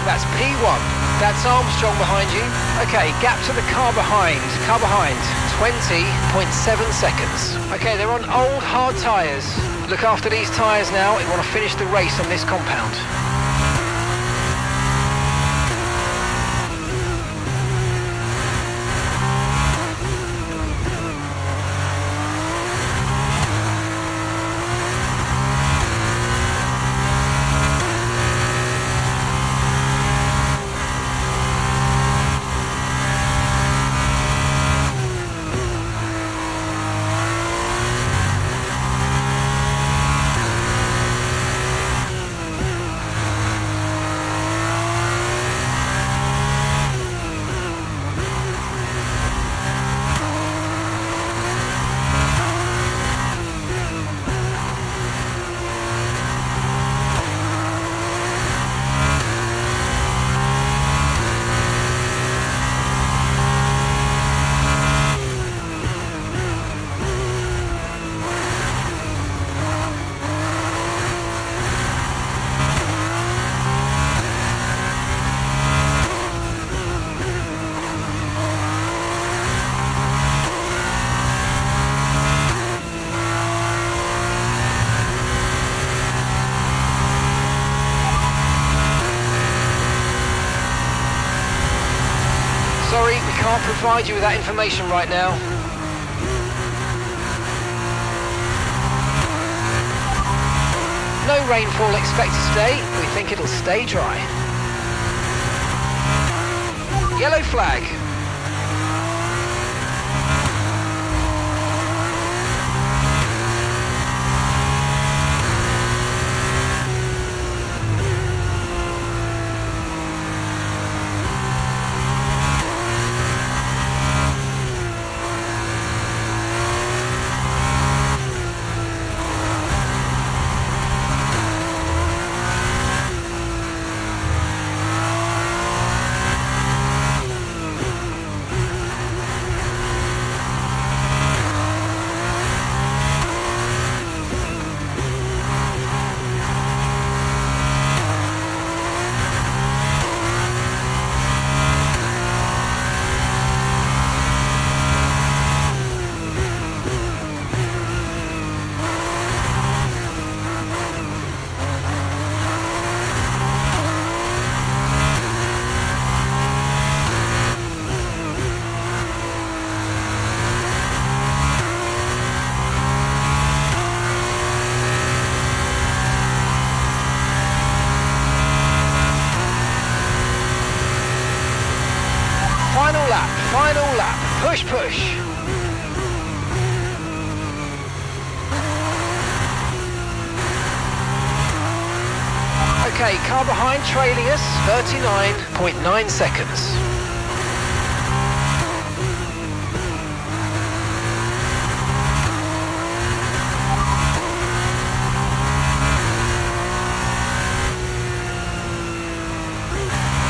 That's P1. That's Armstrong behind you. Okay, gap to the car behind. 20.7 seconds. Okay, they're on old hard tyres. Look after these tyres now. We want to finish the race on this compound. Sorry, we can't provide you with that information right now. No rainfall expected today. We think it'll stay dry. Yellow flag. Final lap, push, push. Okay, car behind trailing us, 39.9 seconds.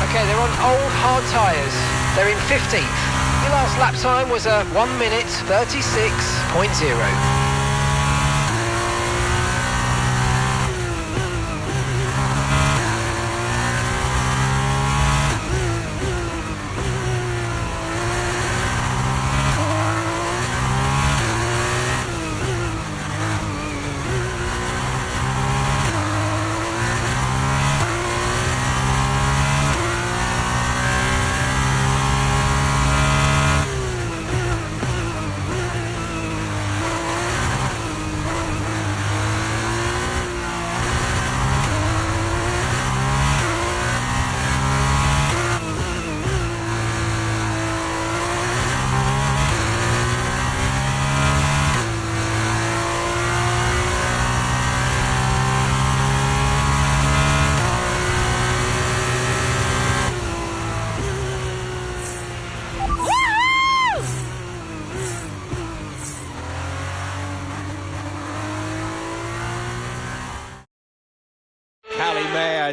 Okay, they're on old hard tyres. They're in 15th. Your last lap time was a 1 minute 36.0.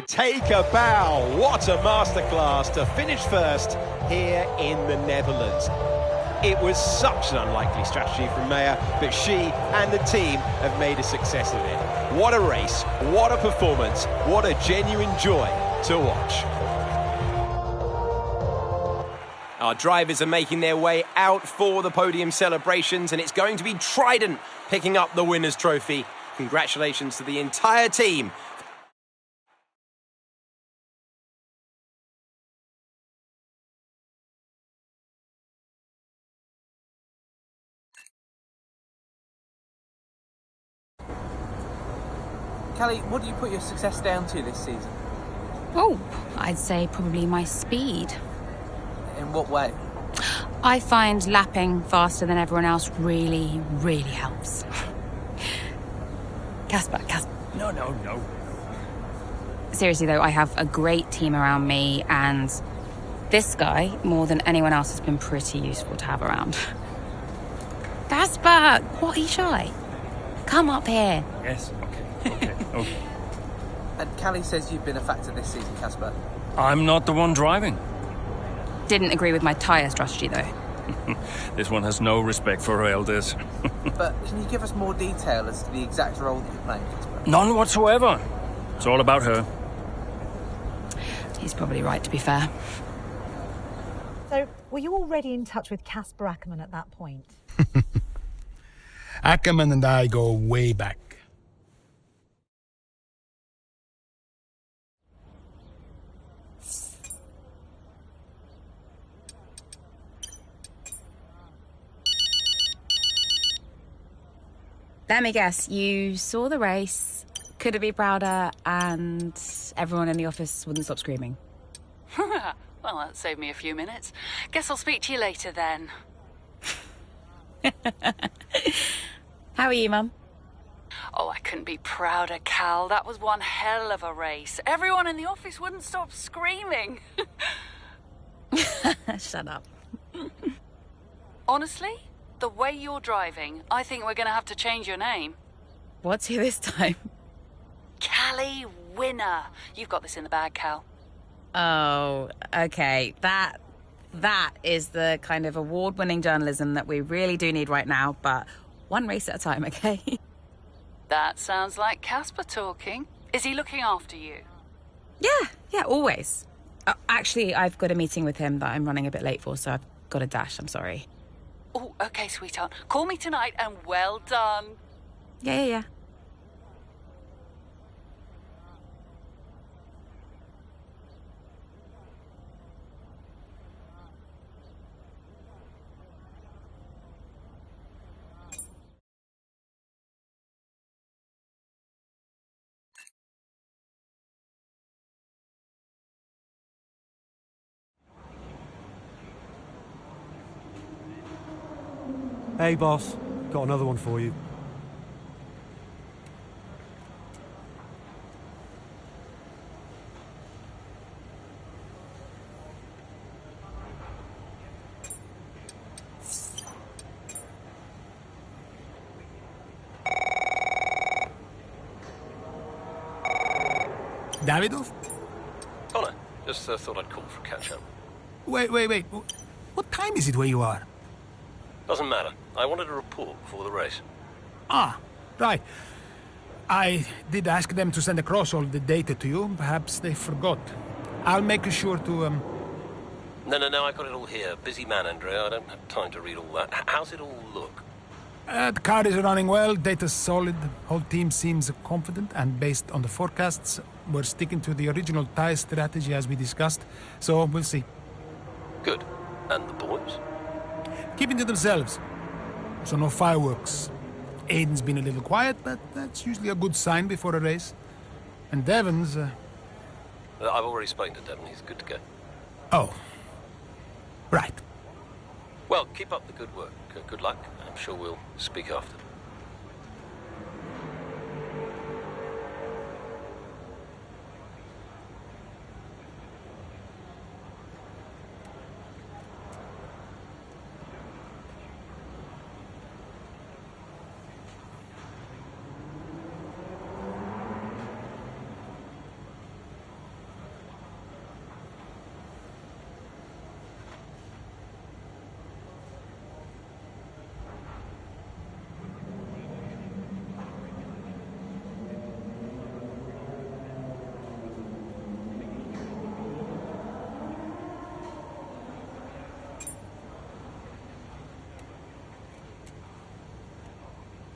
Take a bow. What a masterclass to finish first here in the Netherlands. It was such an unlikely strategy from Maya, but she and the team have made a success of it. What a race, what a performance, what a genuine joy to watch. Our drivers are making their way out for the podium celebrations, and it's going to be Trident picking up the winner's trophy. Congratulations to the entire team. Callie, what do you put your success down to this season? Oh, I'd say probably my speed. In what way? I find lapping faster than everyone else really, really helps. Casper. No. Seriously though, I have a great team around me, and this guy, more than anyone else, has been pretty useful to have around. Casper, what are you shy? Come up here. Yes, okay. And Callie says you've been a factor this season, Casper. I'm not the one driving. Didn't agree with my tyre strategy though. This one has no respect for her elders. But can you give us more detail as to the exact role that you're playing, Casper? None whatsoever. It's all about her. He's probably right, to be fair. So, were you already in touch with Casper Ackerman at that point? Ackerman and I go way back. Let me guess, you saw the race, couldn't be prouder, and everyone in the office wouldn't stop screaming. Well, that saved me a few minutes. Guess I'll speak to you later then. How are you, Mum? Oh, I couldn't be prouder, Cal. That was one hell of a race. Everyone in the office wouldn't stop screaming. Shut up. Honestly, the way you're driving, I think we're going to have to change your name. What's he this time? Callie Winner. You've got this in the bag, Cal. Oh, okay. That is the kind of award-winning journalism that we really do need right now, but one race at a time, okay? That sounds like Casper talking. Is he looking after you? Yeah, always. Actually, I've got a meeting with him that I'm running a bit late for, so I've got to dash. I'm sorry. Oh, okay, sweetheart. Call me tonight and well done. Yeah. Hey, boss. Got another one for you. Davidov? Connor, just thought I'd call for a catch-up. Wait. What time is it where you are? Doesn't matter. I wanted a report before the race. Ah, right. I did ask them to send across all the data to you. Perhaps they forgot. I'll make sure to, No, I got it all here. Busy man, Andrea. I don't have time to read all that. How's it all look? The car is running well, data's solid. Whole team seems confident, and based on the forecasts, we're sticking to the original tyre strategy as we discussed. So, we'll see. Good. And the boys? Keeping to themselves. So no fireworks. Aiden's been a little quiet, but that's usually a good sign before a race. And Devon's... I've already spoken to Devon. He's good to go. Oh. Right. Well, keep up the good work. Good luck. I'm sure we'll speak after.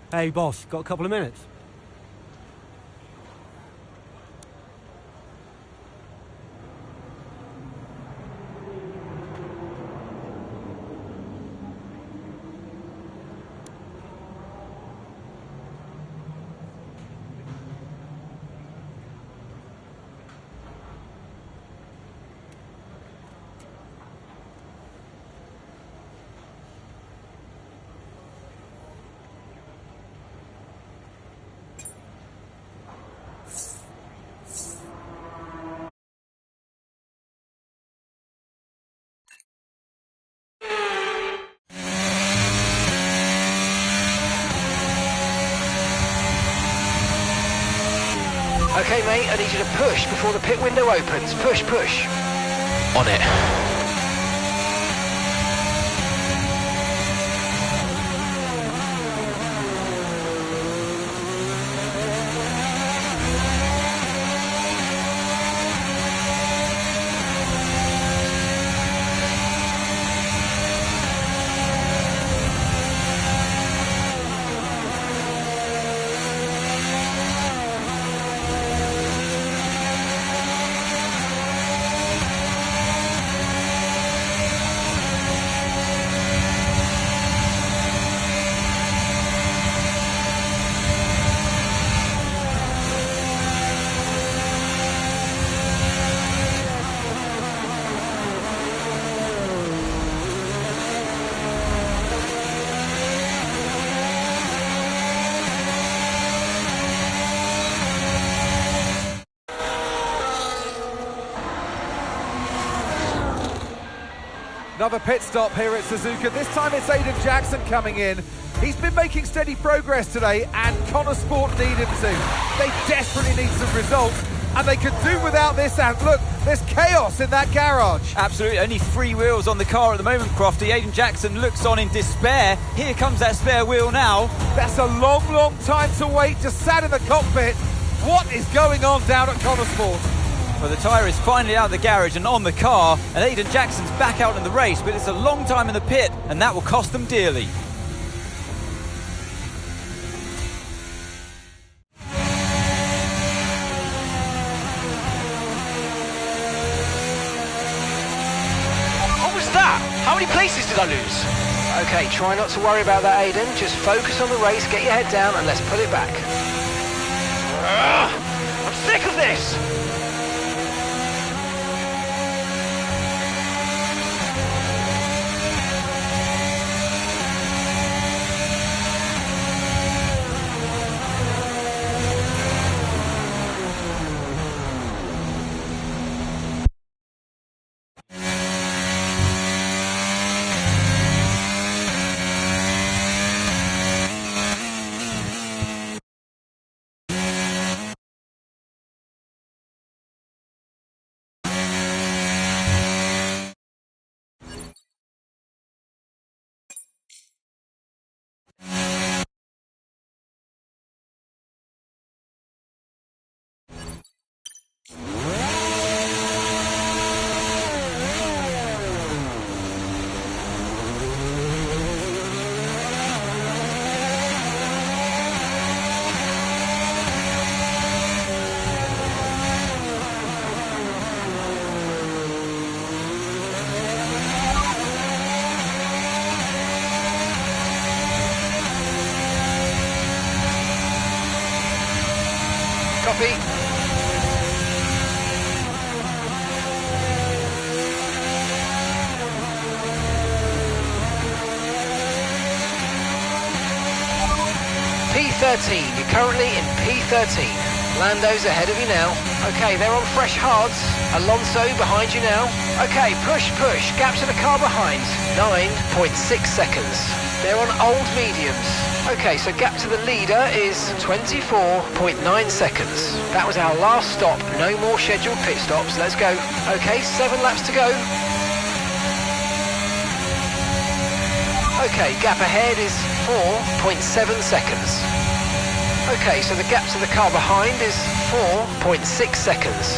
Hey, boss, got a couple of minutes? Okay, mate, I need you to push before the pit window opens. Push, push. On it. Another pit stop here at Suzuka. This time it's Aiden Jackson coming in. He's been making steady progress today, and Connor Sport need him to. They desperately need some results, and they could do without this. And look, there's chaos in that garage. Absolutely, only 3 wheels on the car at the moment, Crofty. Aiden Jackson looks on in despair. Here comes that spare wheel now. That's a long, long time to wait, just sat in the cockpit. What is going on down at Connor Sport? Well, the tyre is finally out of the garage and on the car, and Aiden Jackson's back out in the race, but it's a long time in the pit, and that will cost them dearly. What was that? How many places did I lose? Okay, try not to worry about that, Aiden. Just focus on the race, get your head down, and let's put it back. Ugh, I'm sick of this! Copy. P13, you're currently in P13. Lando's ahead of you now. Okay, they're on fresh hards. Alonso behind you now. Okay, push, push. Gap to the car behind. 9.6 seconds. They're on old mediums. Okay, so gap to the leader is 24.9 seconds. That was our last stop. No more scheduled pit stops. Let's go. Okay, 7 laps to go. Okay, gap ahead is 4.7 seconds. Okay, so the gap to the car behind is 4.6 seconds.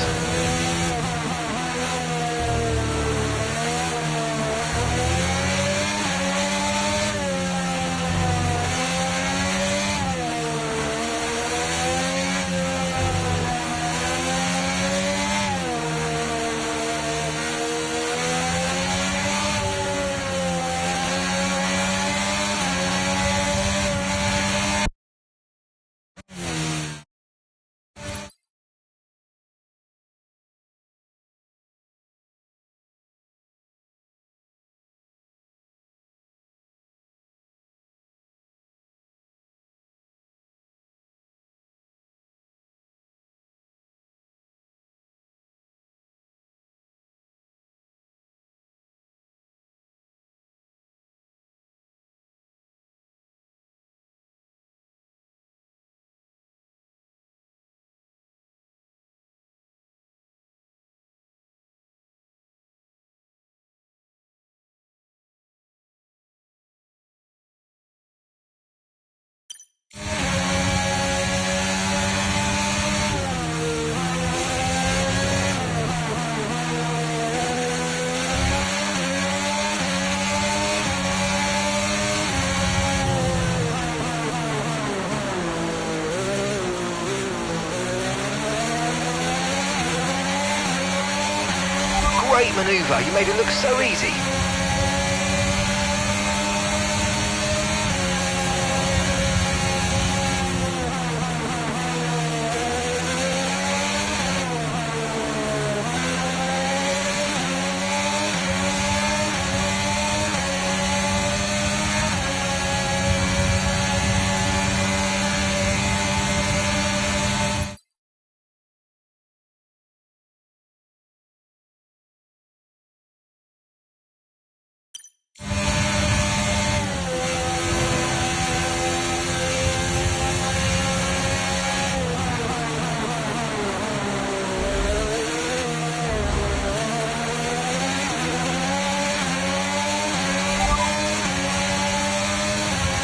great manoeuvre. You made it look so easy.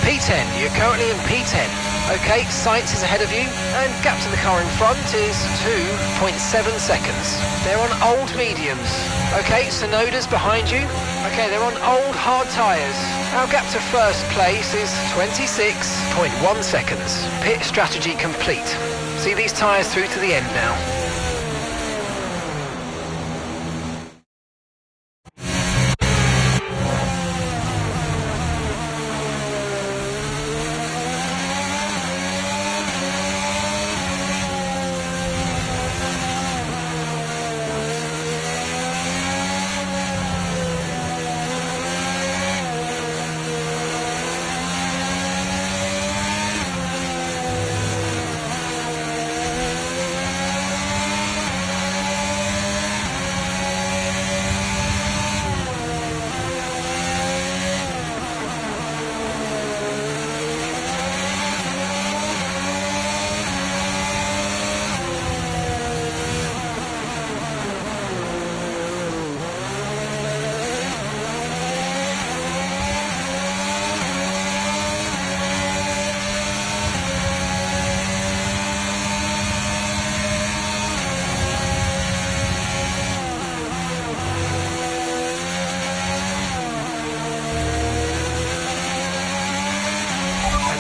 P10, you're currently in P10. Okay, Sainz is ahead of you, and gap to the car in front is 2.7 seconds. They're on old mediums. Okay, Sonoda's behind you. Okay, they're on old hard tyres. Our gap to first place is 26.1 seconds. Pit strategy complete. See these tyres through to the end now.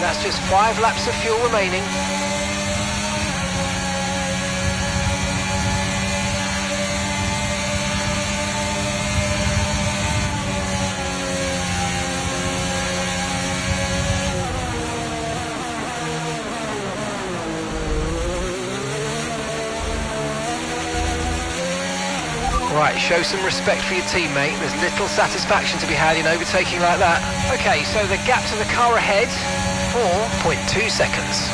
That's just 5 laps of fuel remaining. Right, show some respect for your teammate. There's little satisfaction to be had in overtaking like that. Okay, so the gap to the car ahead, 4.2 seconds.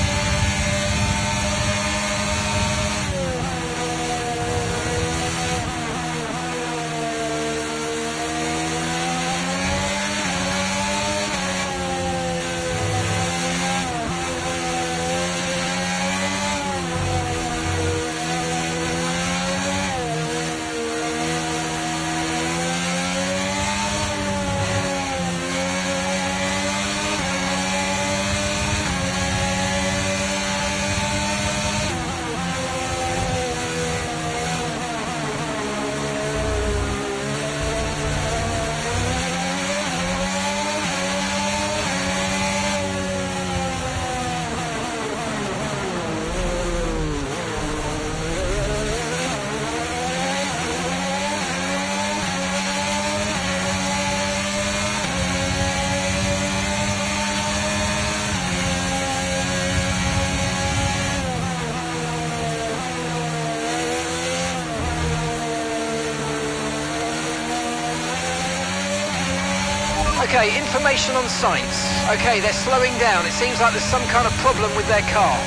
Okay, information on Sainz. Okay, they're slowing down. It seems like there's some kind of problem with their car.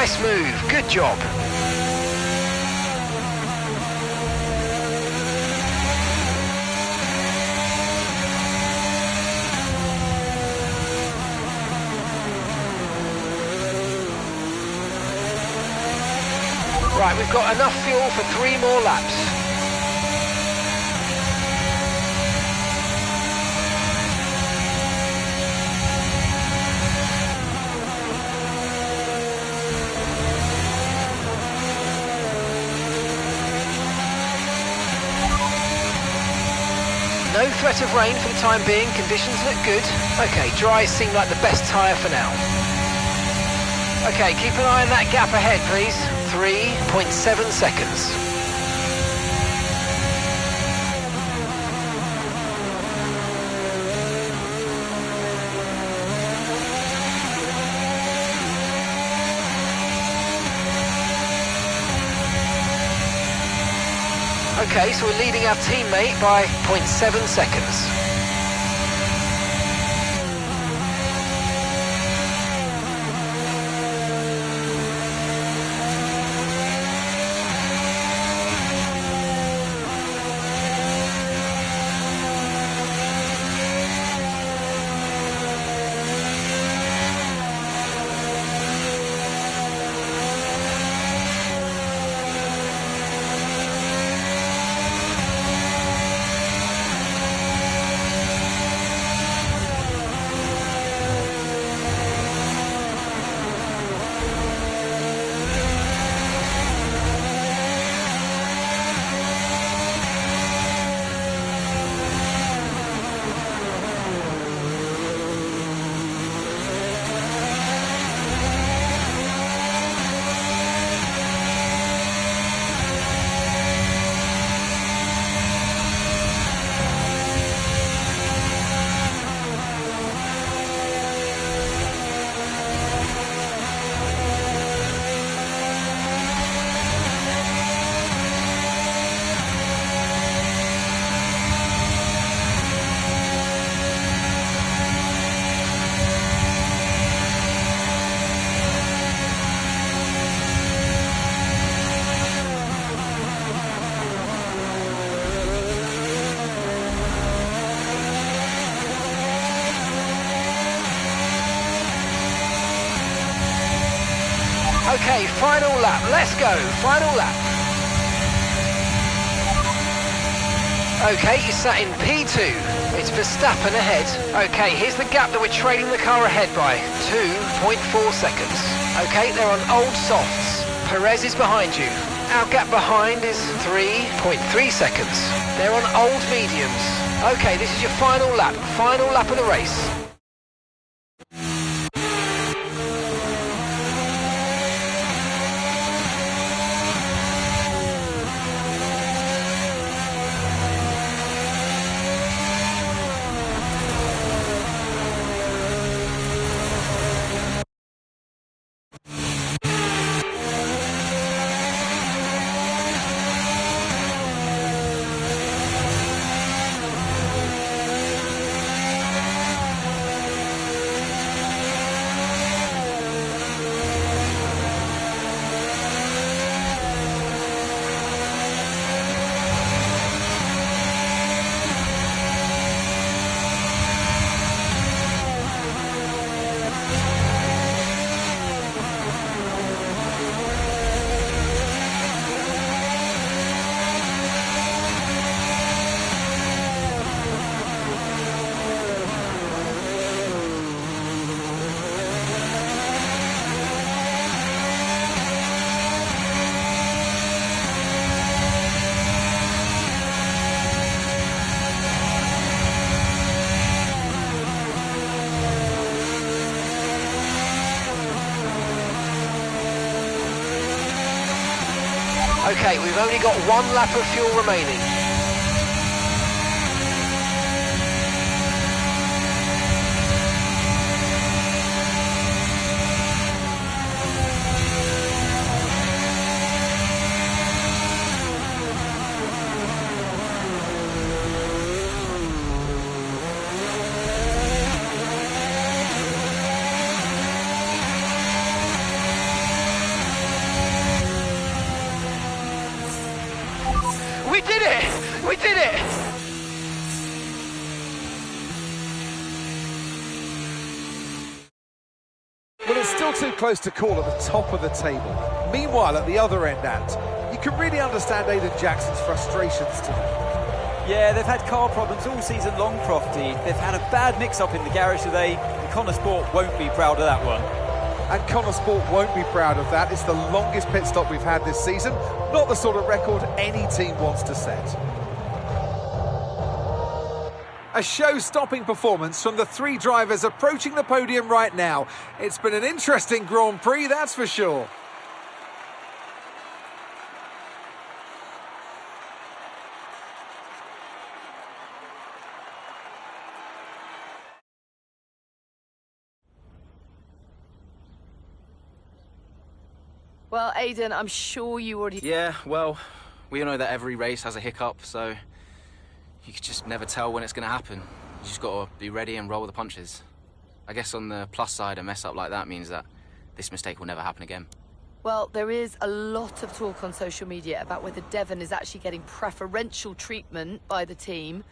Nice move. Good job. Right, we've got enough fuel for 3 more laps. No threat of rain for the time being, conditions look good. Okay, dries seem like the best tyre for now. Okay, keep an eye on that gap ahead, please. 3.7 seconds. Okay, so we're leading our teammate by 0.7 seconds. Okay, final lap. Let's go. Final lap. Okay, you sat in P2. It's Verstappen ahead. Okay, here's the gap that we're trailing the car ahead by. 2.4 seconds. Okay, they're on old softs. Perez is behind you. Our gap behind is 3.3 seconds. They're on old mediums. Okay, this is your final lap. Final lap of the race. Okay, we've only got 1 lap of fuel remaining. We did it! We did it! Well, it's still too close to call at the top of the table. Meanwhile, at the other end, Ant, you can really understand Aidan Jackson's frustrations today. Yeah, they've had car problems all season long, Crofty. They've had a bad mix-up in the garage today, and Connor Sport won't be proud of that one. And Connor Sport won't be proud of that. It's the longest pit stop we've had this season. Not the sort of record any team wants to set. A show-stopping performance from the three drivers approaching the podium right now. It's been an interesting Grand Prix, that's for sure. Well, Aidan, I'm sure you already... Yeah, well, we all know that every race has a hiccup, so you just never tell when it's going to happen. You just got to be ready and roll with the punches. I guess on the plus side, a mess up like that means that this mistake will never happen again. Well, there is a lot of talk on social media about whether Devon is actually getting preferential treatment by the team.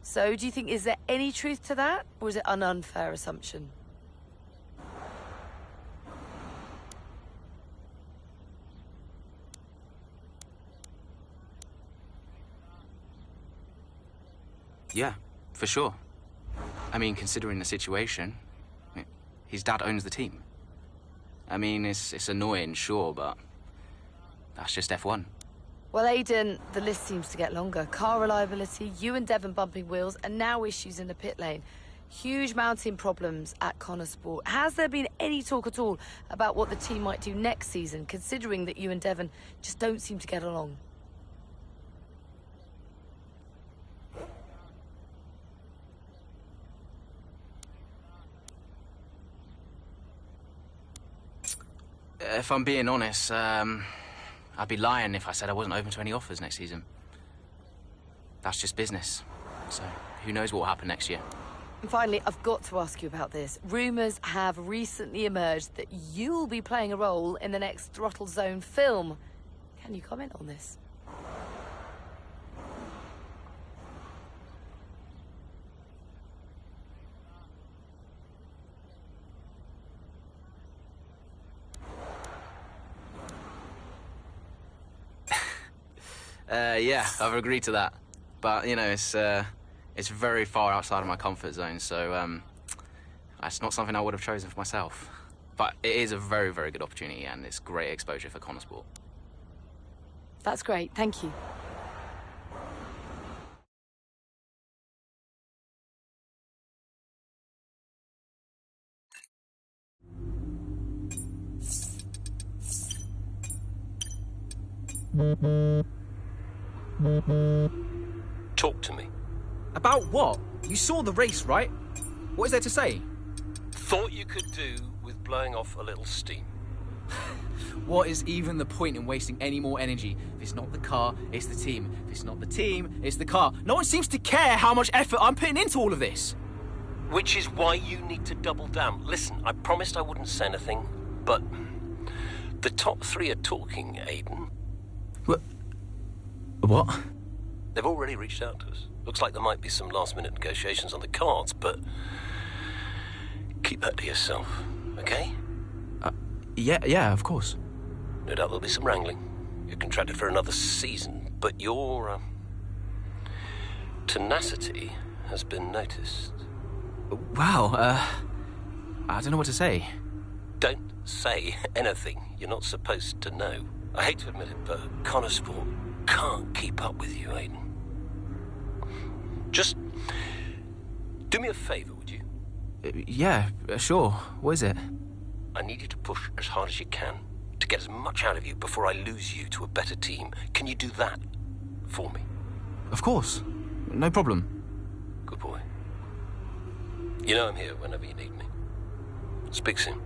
So do you think, is there any truth to that, or is it an unfair assumption? Yeah, for sure. I mean, considering the situation, his dad owns the team. I mean, it's annoying, sure, but that's just F1. Well, Aidan, the list seems to get longer. Car reliability, you and Devon bumping wheels, and now issues in the pit lane. Huge mounting problems at Connor Sport. Has there been any talk at all about what the team might do next season, considering that you and Devon just don't seem to get along? If I'm being honest, I'd be lying if I said I wasn't open to any offers next season. That's just business. So, who knows what will happen next year. And finally, I've got to ask you about this. Rumours have recently emerged that you'll be playing a role in the next Throttle Zone film. Can you comment on this? Yeah, I've agreed to that. But, you know, it's very far outside of my comfort zone, so that's not something I would have chosen for myself. But it is a very, very good opportunity, and it's great exposure for Connor Sport. That's great, thank you. Talk to me. About what? You saw the race, right? What is there to say? Thought you could do with blowing off a little steam. What is even the point in wasting any more energy? If it's not the car, it's the team. If it's not the team, it's the car. No one seems to care how much effort I'm putting into all of this. Which is why you need to double down. Listen, I promised I wouldn't say anything, but the top three are talking, Aidan. What? They've already reached out to us. Looks like there might be some last-minute negotiations on the cards, but keep that to yourself, okay? Yeah, of course. No doubt there'll be some wrangling. You're contracted for another season, but your tenacity has been noticed. Wow, I don't know what to say. Don't say anything you're not supposed to know. I hate to admit it, but Connor Sport can't keep up with you, Aidan. Just do me a favour, would you? Yeah, sure. What is it? I need you to push as hard as you can to get as much out of you before I lose you to a better team. Can you do that for me? Of course. No problem. Good boy. You know I'm here whenever you need me. Speak soon.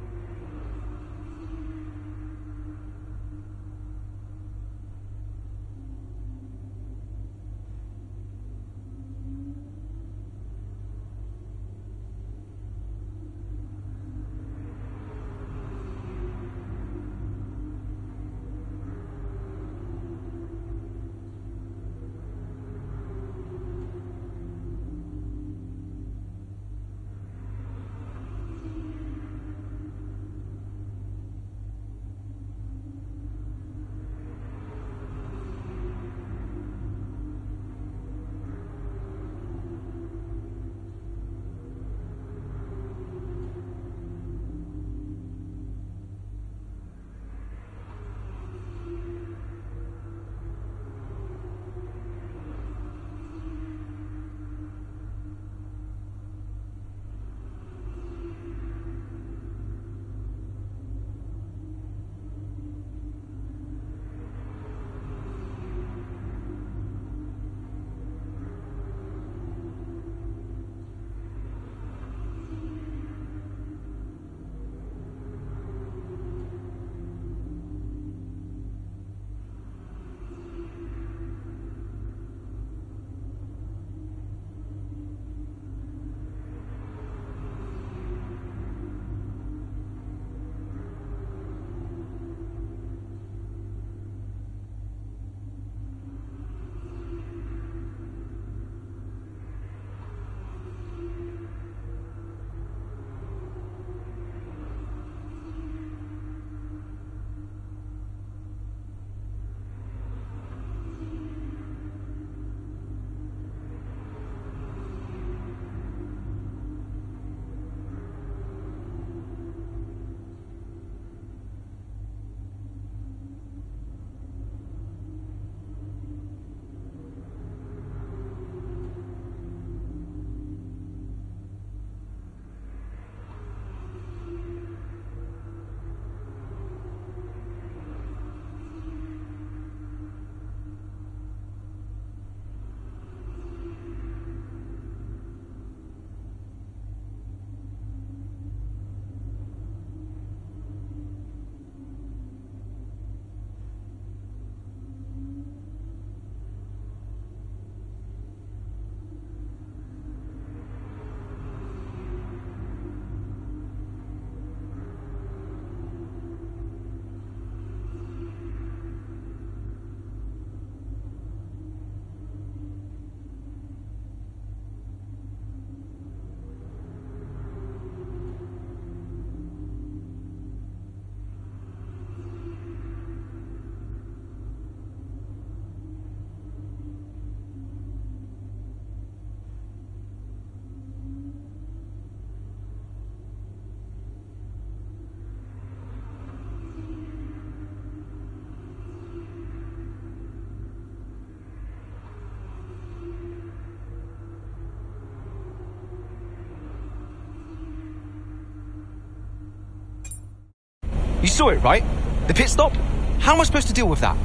You saw it, right? The pit stop? How am I supposed to deal with that?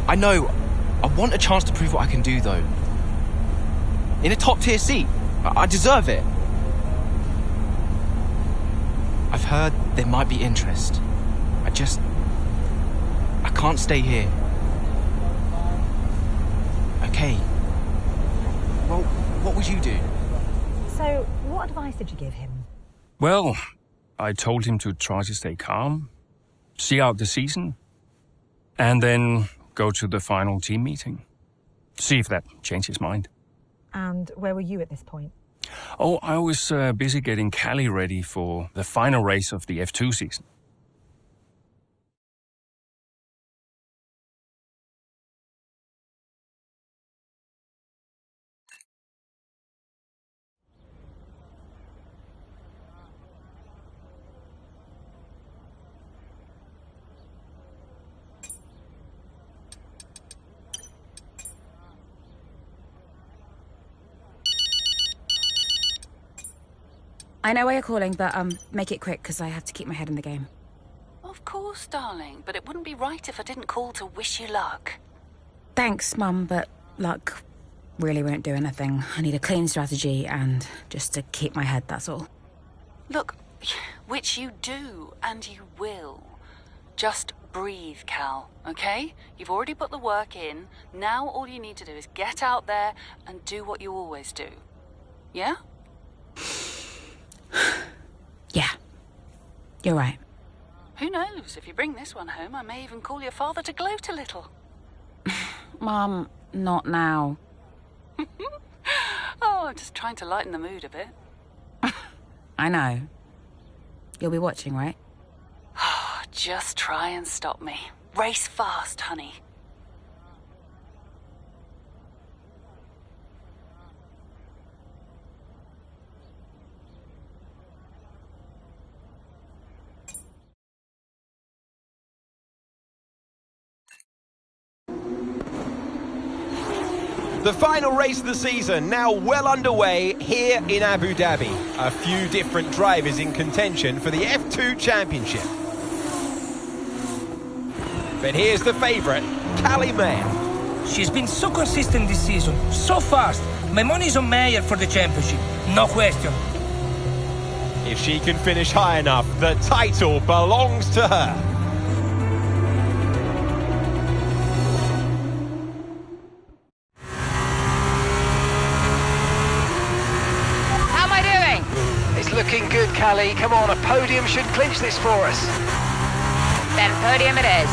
I know. I want a chance to prove what I can do, though. In a top-tier seat. I deserve it. I've heard there might be interest. I can't stay here. Okay. Well, what would you do? So, what advice did you give him? Well, I told him to try to stay calm, see out the season, and then go to the final team meeting. See if that changed his mind. And where were you at this point? Oh, I was busy getting Callie ready for the final race of the F2 season. I know why you're calling, but make it quick, because I have to keep my head in the game. Of course, darling, but it wouldn't be right if I didn't call to wish you luck. Thanks, Mum, but luck really won't do anything. I need a clean strategy and just to keep my head, that's all. Look, which you do, and you will. Just breathe, Cal, okay? You've already put the work in. Now all you need to do is get out there and do what you always do. Yeah? Yeah, you're right. Who knows? If you bring this one home, I may even call your father to gloat a little. Mum, not now. Oh, I'm just trying to lighten the mood a bit. I know. You'll be watching, right? Just try and stop me. Race fast, honey. The final race of the season now well underway here in Abu Dhabi. A few different drivers in contention for the F2 Championship. But here's the favourite, Callie Mayer. She's been so consistent this season, so fast. My money's on Mayer for the championship, no question. If she can finish high enough, the title belongs to her. Looking good, Callie. Come on, a podium should clinch this for us. Then podium it is.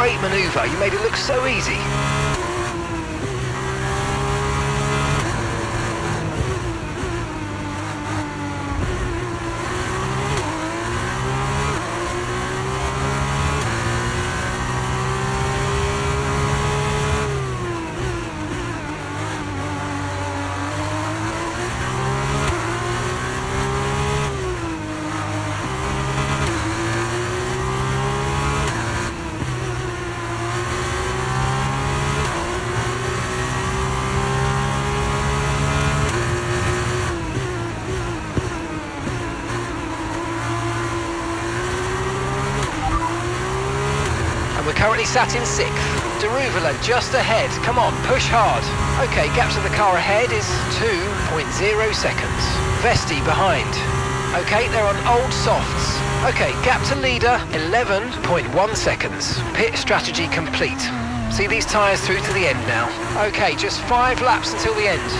great manoeuvre. You made it look so easy. Currently sat in 6th. Deruvula just ahead. Come on, push hard. Okay, gap to the car ahead is 2.0 seconds. Vesti behind. Okay, they're on old softs. Okay, gap to leader, 11.1 seconds. Pit strategy complete. See these tyres through to the end now. Okay, just 5 laps until the end.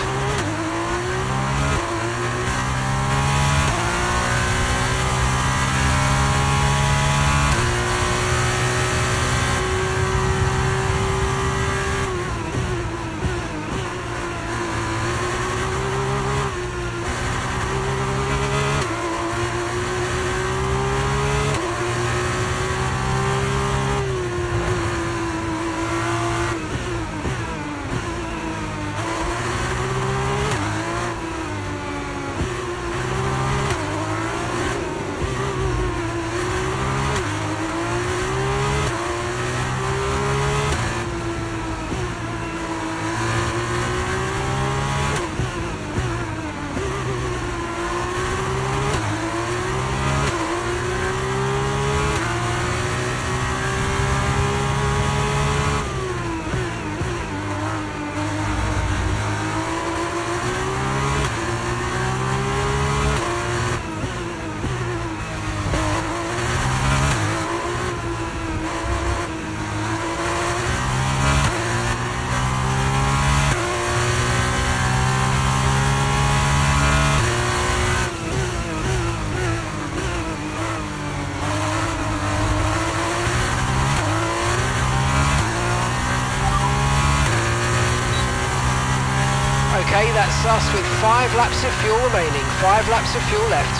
Okay, that's us with 5 laps of fuel remaining, 5 laps of fuel left.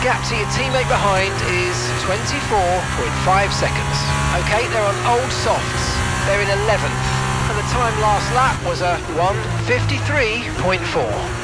Gap to your teammate behind is 24.5 seconds. Okay, they're on old softs. They're in 11th, and the time last lap was a 1:53.4.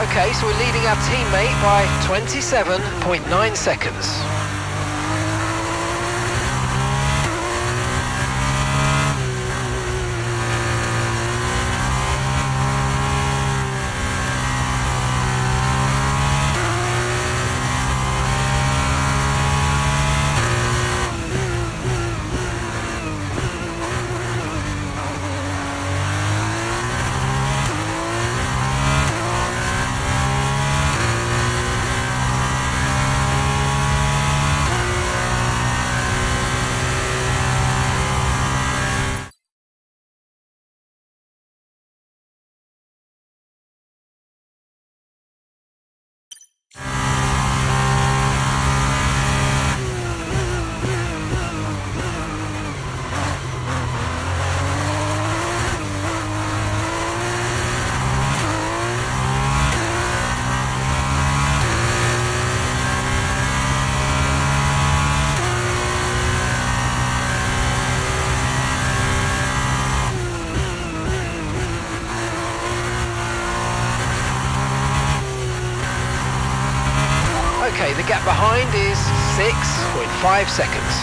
Okay, so we're leading our teammate by 27.9 seconds. Okay, the gap behind is 6.5 seconds.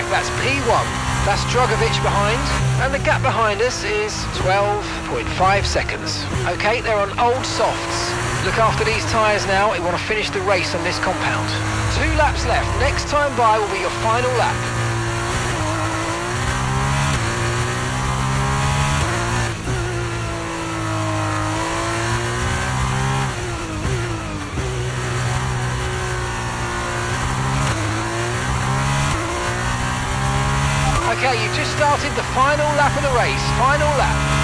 That's P1. That's Drogovic behind, and the gap behind us is 12.5 seconds. Okay, they're on old softs. Look after these tyres now. We want to finish the race on this compound. 2 laps left. Next time by will be your final lap. Okay, you've just started the final lap of the race. Final lap.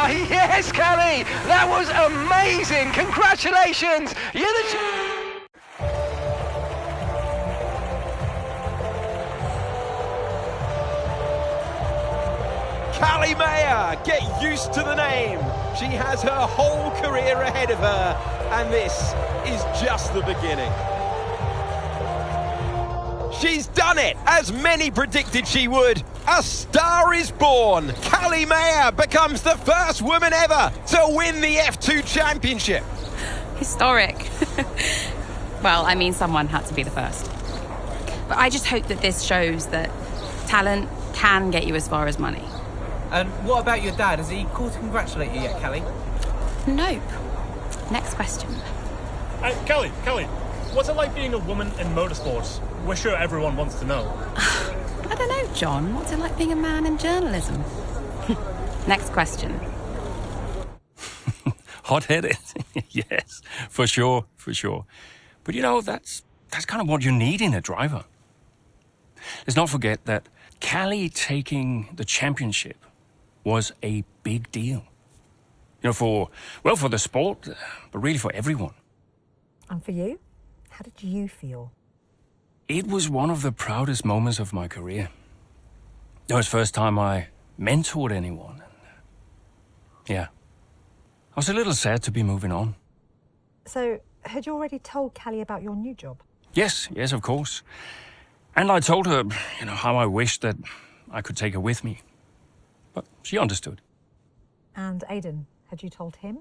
Yes, Callie! That was amazing! Congratulations! You're the... Callie Mayer, get used to the name. She has her whole career ahead of her, and this is just the beginning. She's done it, as many predicted she would. A star is born. Callie Mayer becomes the first woman ever to win the F2 championship. Historic. Well, I mean, someone had to be the first. But I just hope that this shows that talent can get you as far as money. And what about your dad? Has he called to congratulate you yet, Callie? Nope. Next question. Kelly, what's it like being a woman in motorsports? We're sure everyone wants to know. I don't know, John. What's it like being a man in journalism? Next question. Hot-headed. Yes, for sure. But you know, that's kind of what you need in a driver. Let's not forget that Callie taking the championship was a big deal. You know, for the sport, but really for everyone. And for you? How did you feel? It was one of the proudest moments of my career. It was the first time I mentored anyone. Yeah. I was a little sad to be moving on. So, had you already told Callie about your new job? Yes, of course. And I told her, you know, how I wished that I could take her with me. But she understood. And Aidan, had you told him?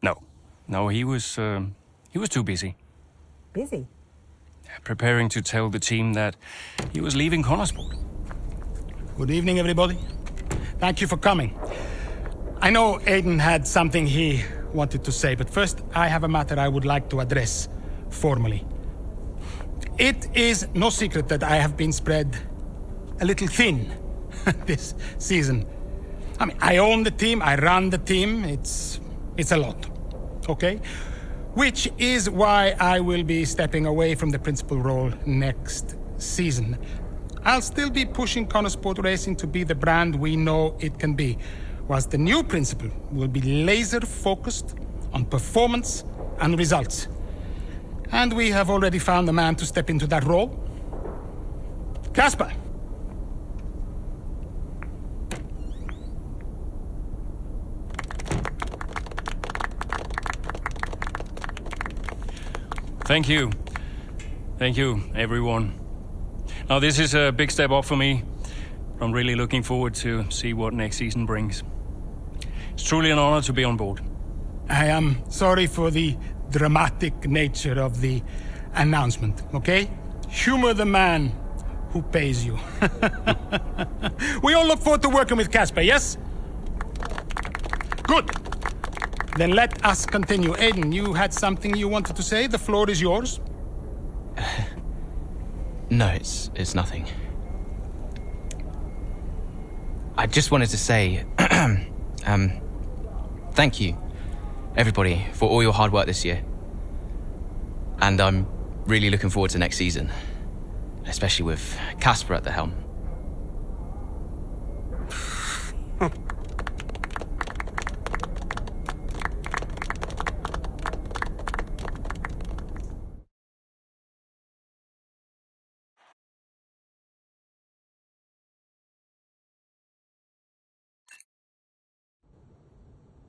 No, he was too busy. Busy? Preparing to tell the team that he was leaving Connorsport. Good evening, everybody. Thank you for coming. I know Aidan had something he wanted to say, but first I have a matter I would like to address formally. It is no secret that I have been spread a little thin this season. I mean, I own the team, I run the team, it's a lot, okay? Which is why I will be stepping away from the principal role next season. I'll still be pushing Connorsport Racing to be the brand we know it can be, whilst the new principal will be laser focused on performance and results. And we have already found a man to step into that role. Casper. Thank you. Thank you, everyone. Now, this is a big step up for me. I'm really looking forward to see what next season brings. It's truly an honor to be on board. I am sorry for the dramatic nature of the announcement, okay? Humor the man who pays you. We all look forward to working with Casper, yes? Good. Then let us continue. Aidan, you had something you wanted to say? The floor is yours. No, it's nothing. I just wanted to say, thank you, everybody, for all your hard work this year. And I'm really looking forward to next season, especially with Casper at the helm.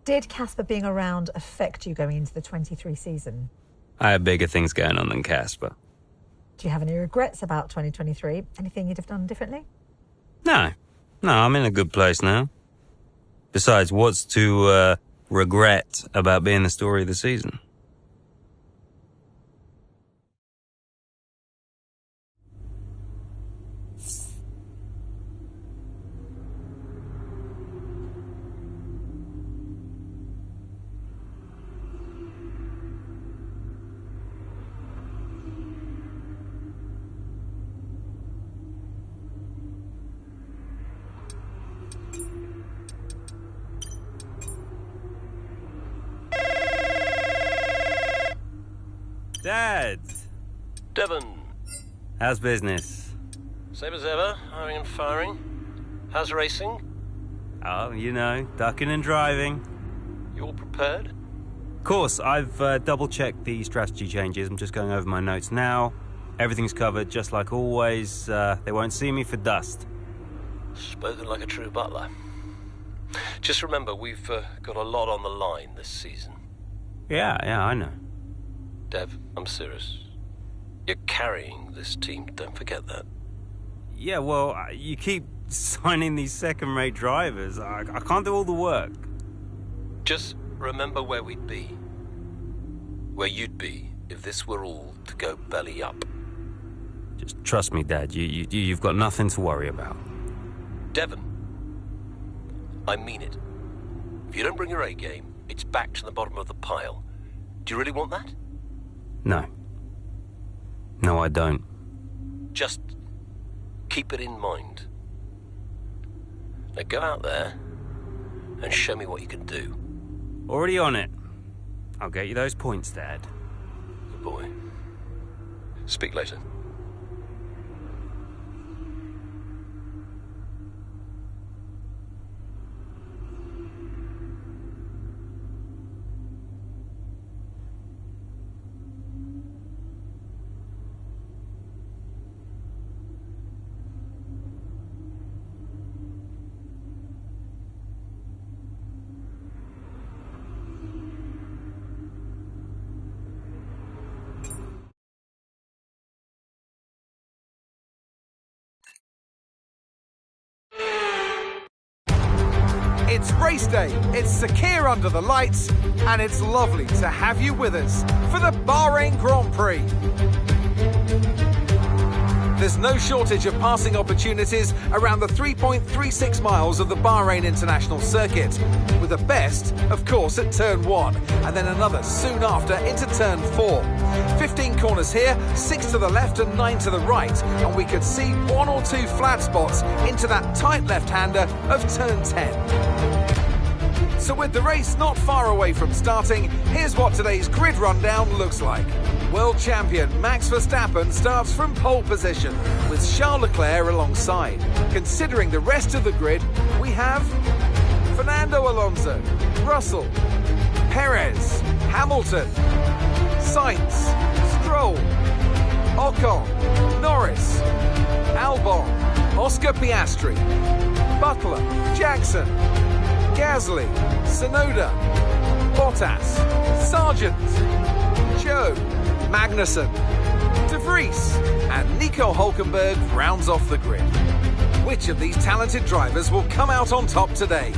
Did Casper being around affect you going into the 23 season? I have bigger things going on than Casper. Do you have any regrets about 2023? Anything you'd have done differently? No, I'm in a good place now. Besides, what's to regret about being the story of the season? Dad! Devon! How's business? Same as ever, hiring and firing. How's racing? Oh, you know, ducking and driving. You all prepared? Of course, I've double-checked the strategy changes. I'm just going over my notes now. Everything's covered, just like always. They won't see me for dust. Spoken like a true butler. Just remember, we've got a lot on the line this season. Yeah, I know. Dev, I'm serious. You're carrying this team, don't forget that. Yeah, well, you keep signing these second-rate drivers. I can't do all the work. Just remember where we'd be. Where you'd be if this were all to go belly up. Just trust me, Dad. You've got nothing to worry about. Devon, I mean it. If you don't bring your A game, it's back to the bottom of the pile. Do you really want that? No. No, I don't. Just keep it in mind. Now go out there and show me what you can do. Already on it. I'll get you those points, Dad. Good boy. Speak later. It's race day, it's secure under the lights, and it's lovely to have you with us for the Bahrain Grand Prix. There's no shortage of passing opportunities around the 3.36 miles of the Bahrain International Circuit, with the best, of course, at turn 1, and then another soon after into turn 4. 15 corners here, 6 to the left and 9 to the right, and we could see 1 or 2 flat spots into that tight left-hander of turn 10. So with the race not far away from starting, here's what today's grid rundown looks like. World champion Max Verstappen starts from pole position, with Charles Leclerc alongside. Considering the rest of the grid, we have Fernando Alonso, Russell, Perez, Hamilton, Sainz, Stroll, Ocon, Norris, Albon, Oscar Piastri, Butler, Jackson, Gasly, Tsunoda, Bottas, Sargent, Joe, Magnussen, De Vries, and Nico Hulkenberg rounds off the grid. Which of these talented drivers will come out on top today?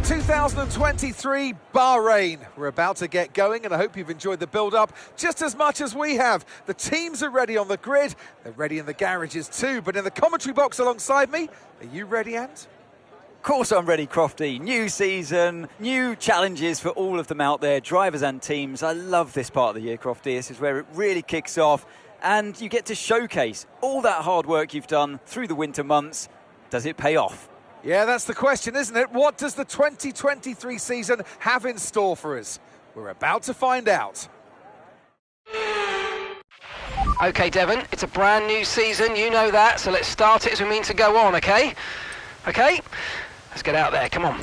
2023 Bahrain. We're about to get going, and I hope you've enjoyed the build-up just as much as we have. The teams are ready on the grid. They're ready in the garages too, but in the commentary box alongside me, are you ready, Ant? Of course I'm ready, Crofty. New season, new challenges for all of them out there, drivers and teams. I love this part of the year, Crofty. This is where it really kicks off, and you get to showcase all that hard work you've done through the winter months. Does it pay off? Yeah, that's the question, isn't it? What does the 2023 season have in store for us? We're about to find out. Okay, Devon, it's a brand new season, you know that, so let's start it as we mean to go on, okay? Okay? Let's get out there, come on.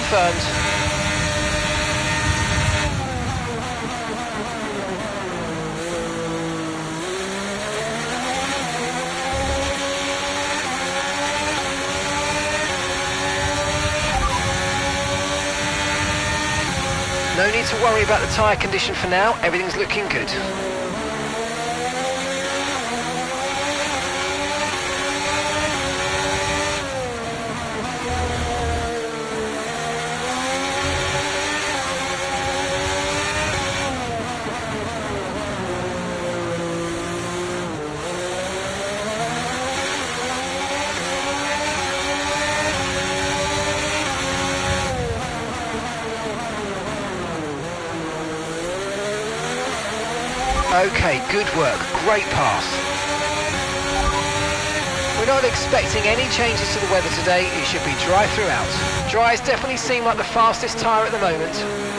confirmed. No need to worry about the tyre condition for now, everything's looking good. Okay, good work, great pass. We're not expecting any changes to the weather today, it should be dry throughout. Dry's definitely seem like the fastest tyre at the moment.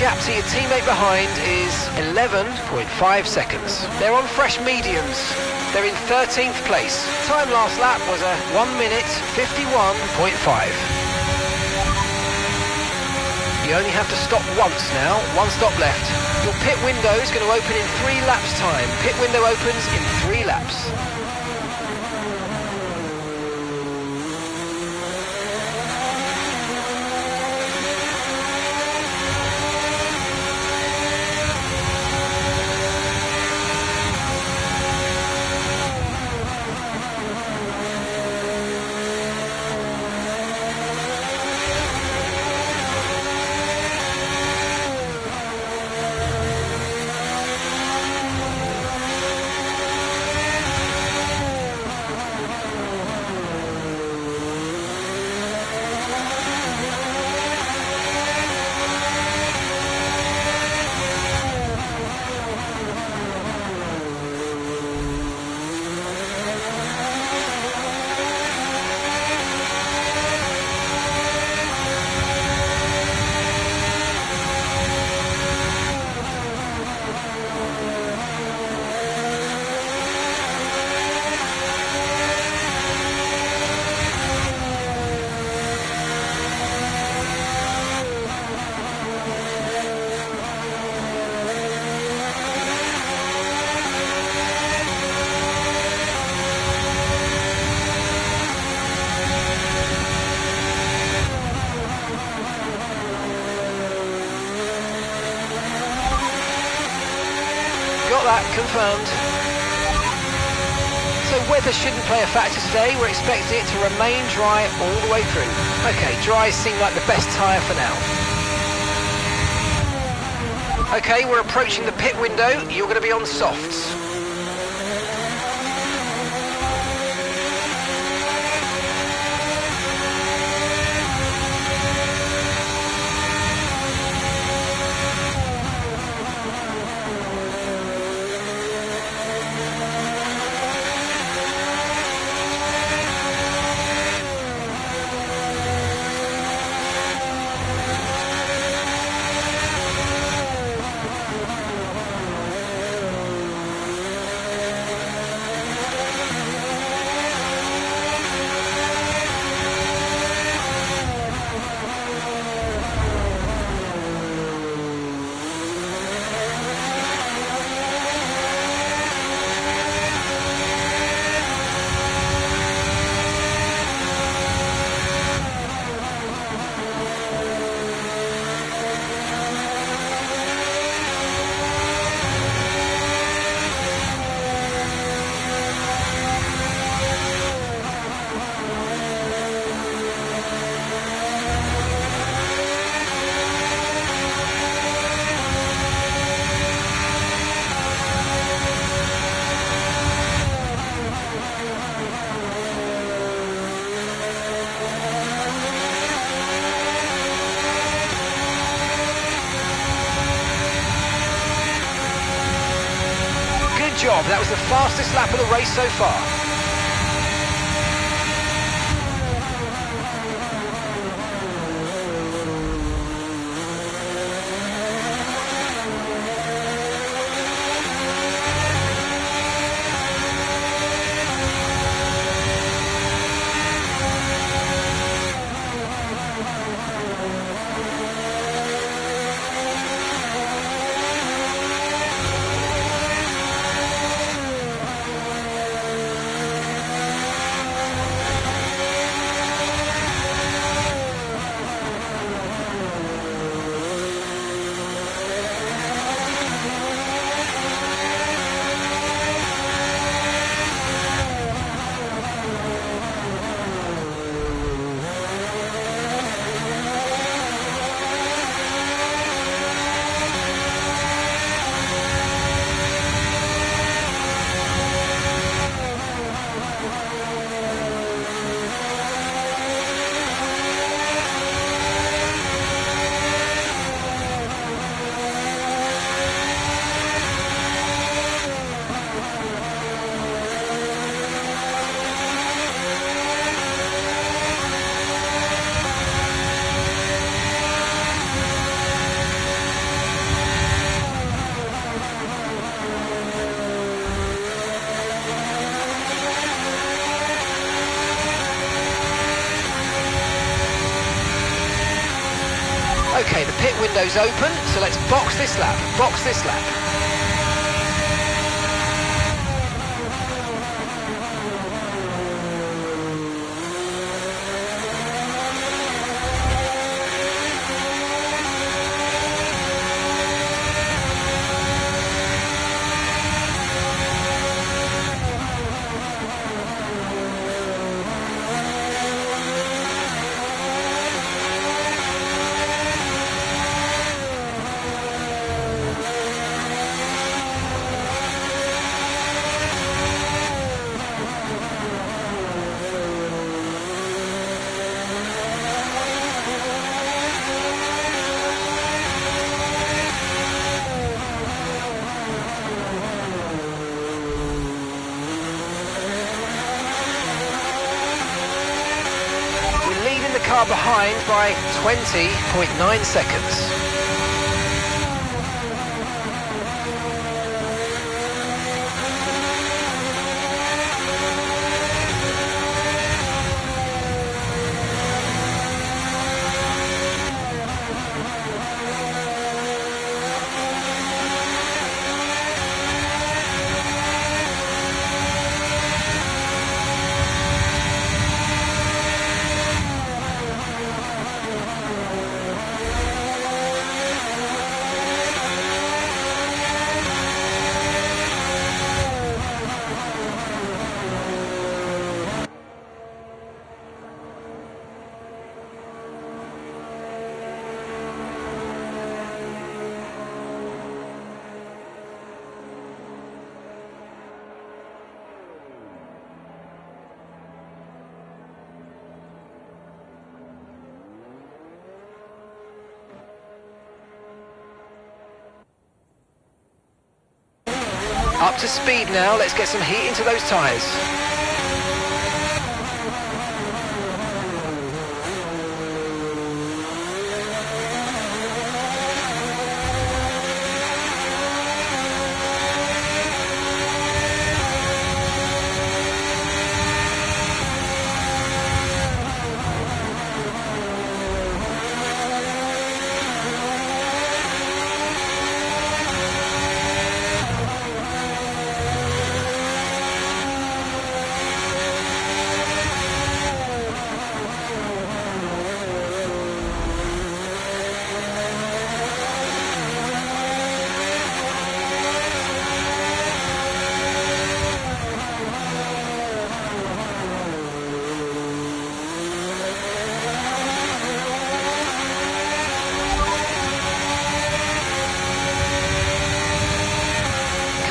Gap to your teammate behind is 11.5 seconds. They're on fresh mediums. They're in 13th place. Time last lap was a 1 minute 51.5. You only have to stop once now, one stop left. Your pit window is going to open in 3 laps time. Pit window opens in 3 laps. confirmed. So weather shouldn't play a factor today. We're expecting it to remain dry all the way through. Okay, dries seem like the best tyre for now. Okay, we're approaching the pit window. You're going to be on softs. Job. That was the fastest lap of the race so far. Okay, the pit window's open, so let's box this lap, box this lap. Car behind by 20.9 seconds. Up to speed now, let's get some heat into those tyres.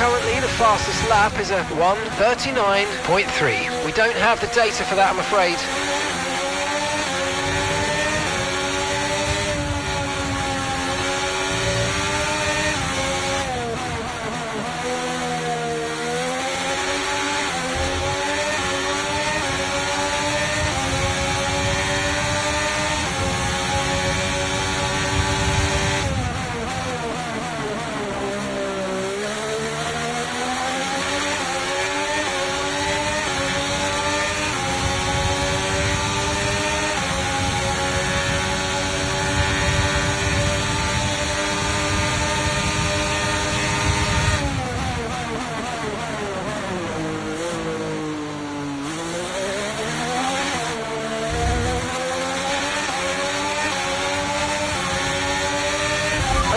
Currently the fastest lap is a 1:39.3. We don't have the data for that, I'm afraid.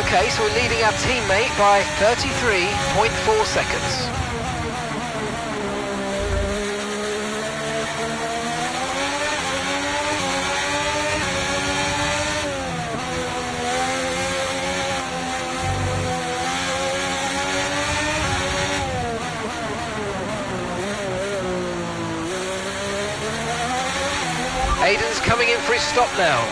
Okay, so we're leading our teammate by 33.4 seconds. Aiden's coming in for his stop now.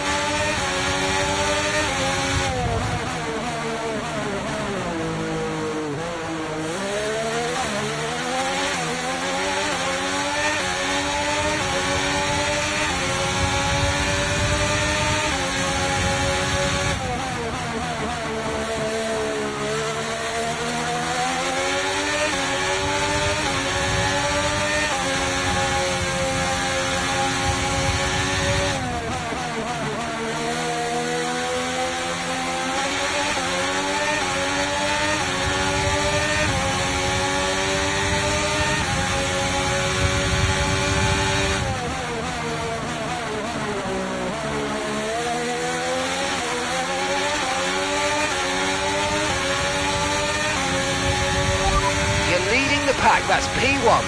Pack, that's P1.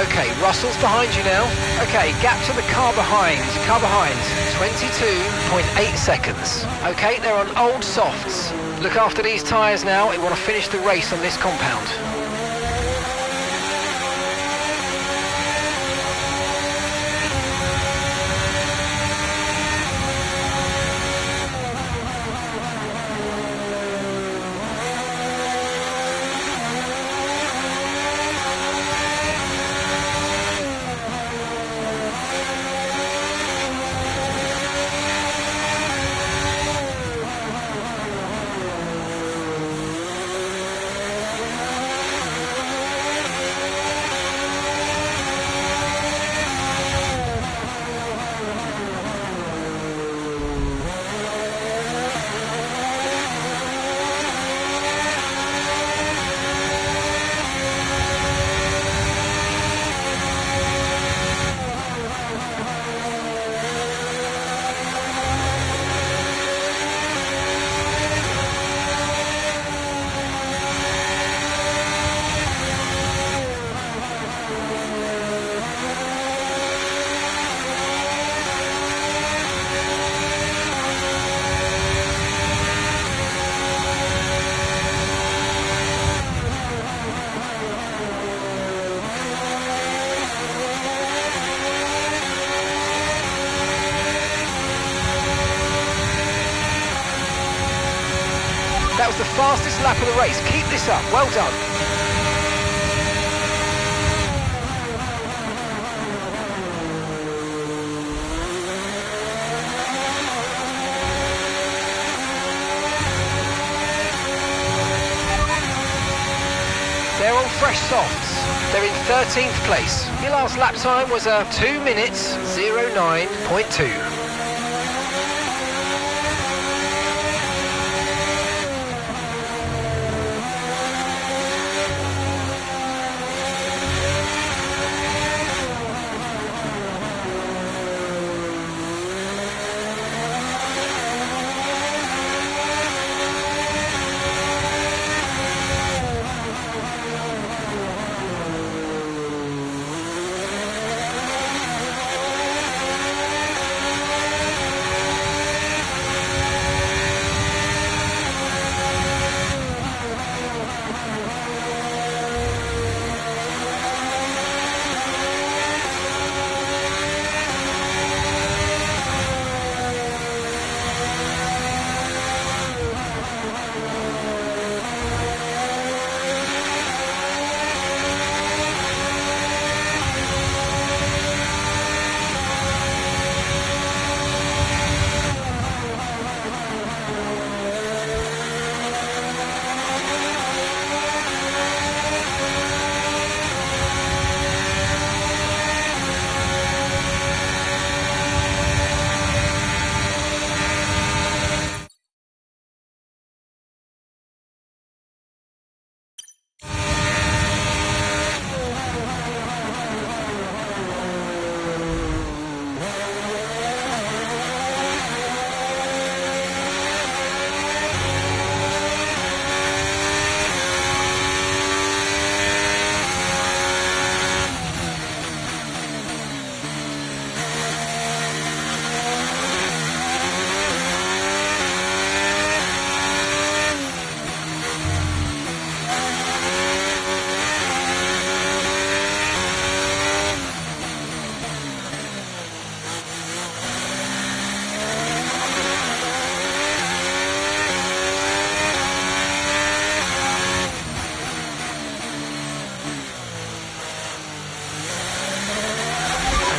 Okay, Russell's behind you now. Okay, gap to the car behind. 22.8 seconds. Okay, they're on old softs. Look after these tyres now. We want to finish the race on this compound. That was the fastest lap of the race. Keep this up. Well done. softs. They're in 13th place. Your last lap time was a 2 minutes 09.2.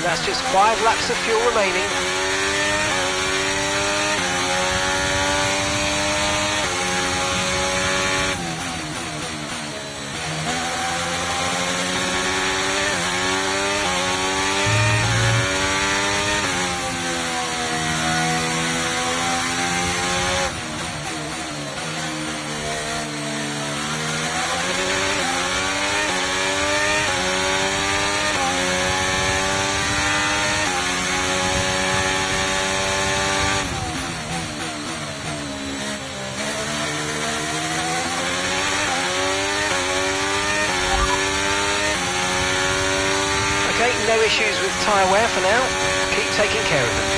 That's just 5 laps of fuel remaining. No issues with tyre wear for now. Keep taking care of them.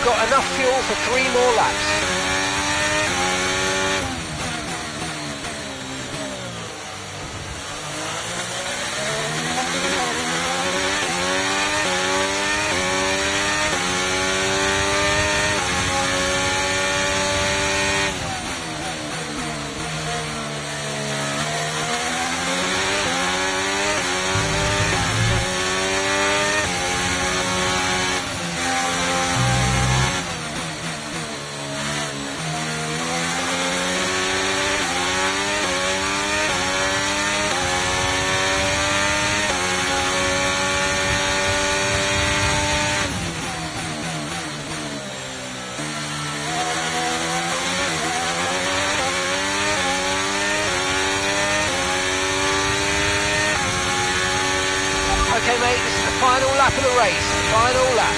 got enough fuel for 3 more laps. Okay, mate, this is the final lap of the race. Final lap.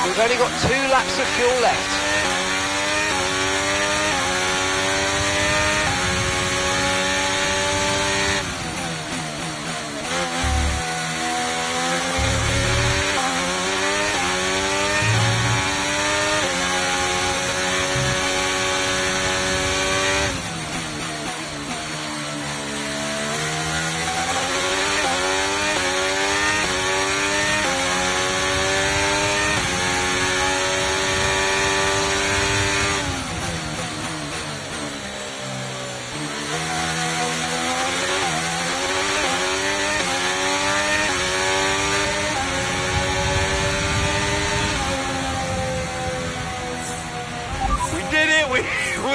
We've only got 2 laps of fuel left.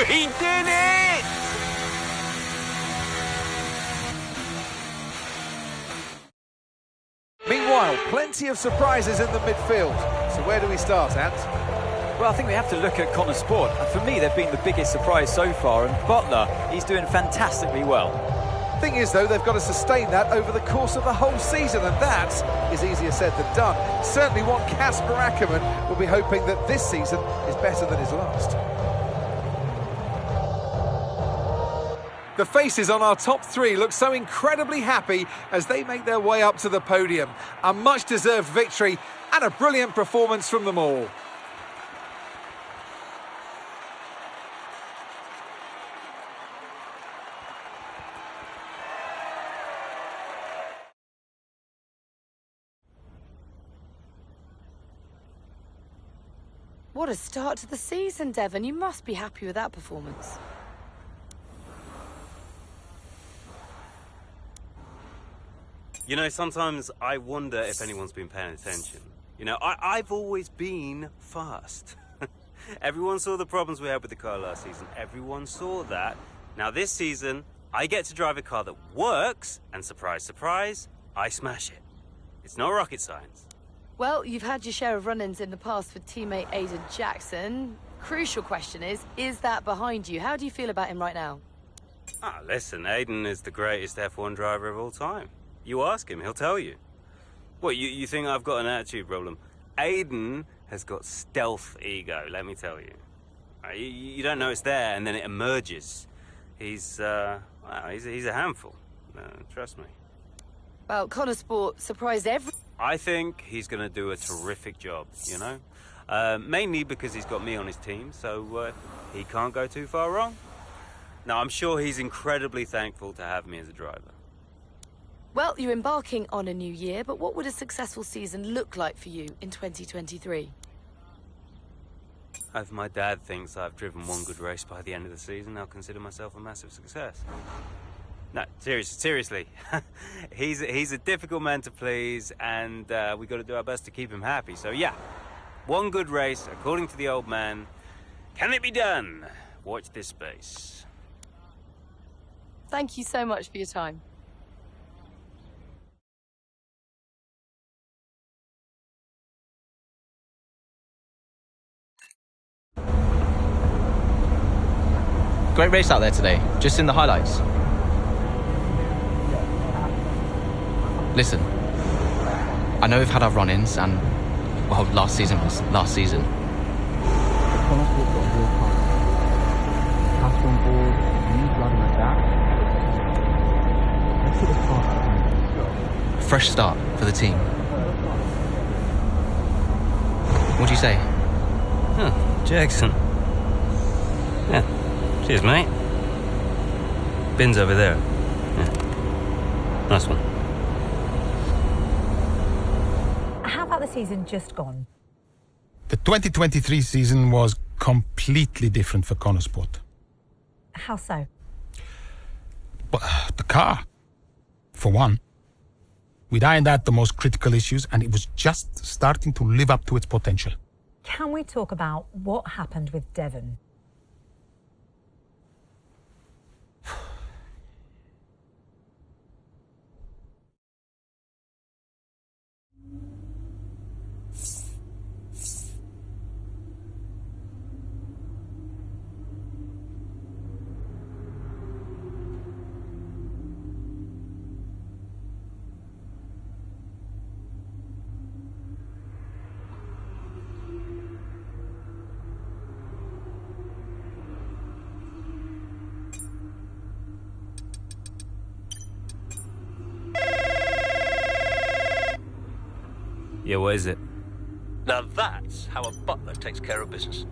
We did it! Meanwhile, plenty of surprises in the midfield. So where do we start, Ant? Well, I think we have to look at Connor Sport. For me, they've been the biggest surprise so far, and Butler, he's doing fantastically well. Thing is, though, they've got to sustain that over the course of the whole season, and that is easier said than done. Certainly one Casper Ackermann will be hoping that this season is better than his last. The faces on our top 3 look so incredibly happy as they make their way up to the podium. A much-deserved victory and a brilliant performance from them all. What a start to the season, Devon. You must be happy with that performance. You know, sometimes I wonder if anyone's been paying attention. You know, I've always been fast. Everyone saw the problems we had with the car last season. Everyone saw that. Now this season, I get to drive a car that works, and surprise, surprise, I smash it. It's not rocket science. Well, you've had your share of run-ins in the past with teammate Aiden Jackson. Crucial question is that behind you? How do you feel about him right now? Ah, listen, Aiden is the greatest F1 driver of all time. You ask him, he'll tell you. What, you think I've got an attitude problem? Aiden has got stealth ego, let me tell you. You don't know it's there, and then it emerges. He's a handful. Trust me. Well, Connor Sport surprised I think he's going to do a terrific job, you know? Mainly because he's got me on his team, so he can't go too far wrong. No, I'm sure he's incredibly thankful to have me as a driver. Well, you're embarking on a new year, but what would a successful season look like for you in 2023? If my dad thinks I've driven one good race by the end of the season, I'll consider myself a massive success. No, seriously. He's a difficult man to please, and we got to do our best to keep him happy. So yeah, one good race, according to the old man. Can it be done? Watch this space. Thank you so much for your time. Great race out there today, just in the highlights. Listen, I know we've had our run-ins and, well, last season was last season. Fresh start for the team. What do you say? Huh, Jackson. Yeah. Cheers, mate. Bin's over there. Yeah. Nice one. How about the season just gone? The 2023 season was completely different for Connorsport. How so? Well, the car, for one. We'd ironed out the most critical issues, and it was just starting to live up to its potential. Can we talk about what happened with Devon? Yeah, what is it? Now that's how a butler takes care of business.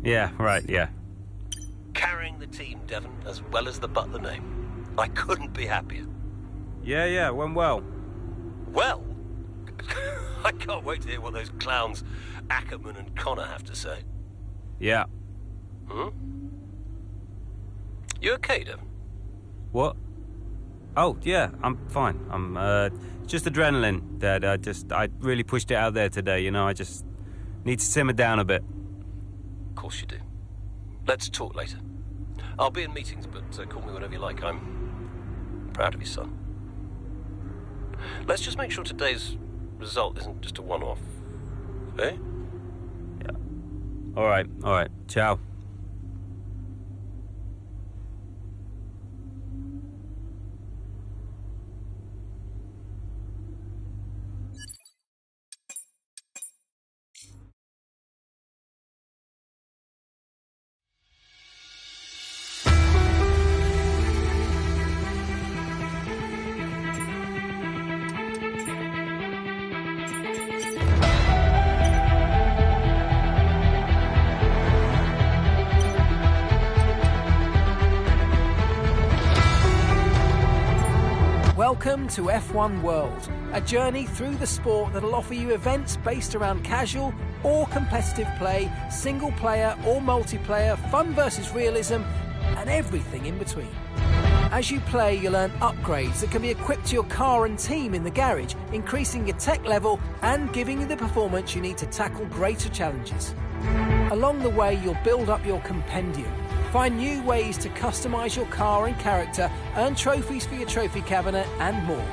Yeah, right, yeah. Carrying the team, Devon, as well as the butler name. I couldn't be happier. Yeah, went well. Well? I can't wait to hear what those clowns Ackerman and Connor have to say. Yeah. Hmm? You okay, Devon? What? Oh, yeah, I'm fine. I'm, just adrenaline, Dad. I really pushed it out there today, you know, I just need to simmer down a bit. Of course you do. Let's talk later. I'll be in meetings, but call me whenever you like. I'm proud of your son. Let's just make sure today's result isn't just a one-off. Eh? Yeah. All right. Ciao. Welcome to F1 World, a journey through the sport that'll offer you events based around casual or competitive play, single player or multiplayer, fun versus realism, and everything in between. As you play, you'll earn upgrades that can be equipped to your car and team in the garage, increasing your tech level and giving you the performance you need to tackle greater challenges. Along the way, you'll build up your compendium, find new ways to customise your car and character, earn trophies for your trophy cabinet, and more.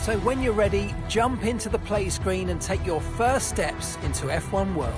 So when you're ready, jump into the play screen and take your first steps into F1 World.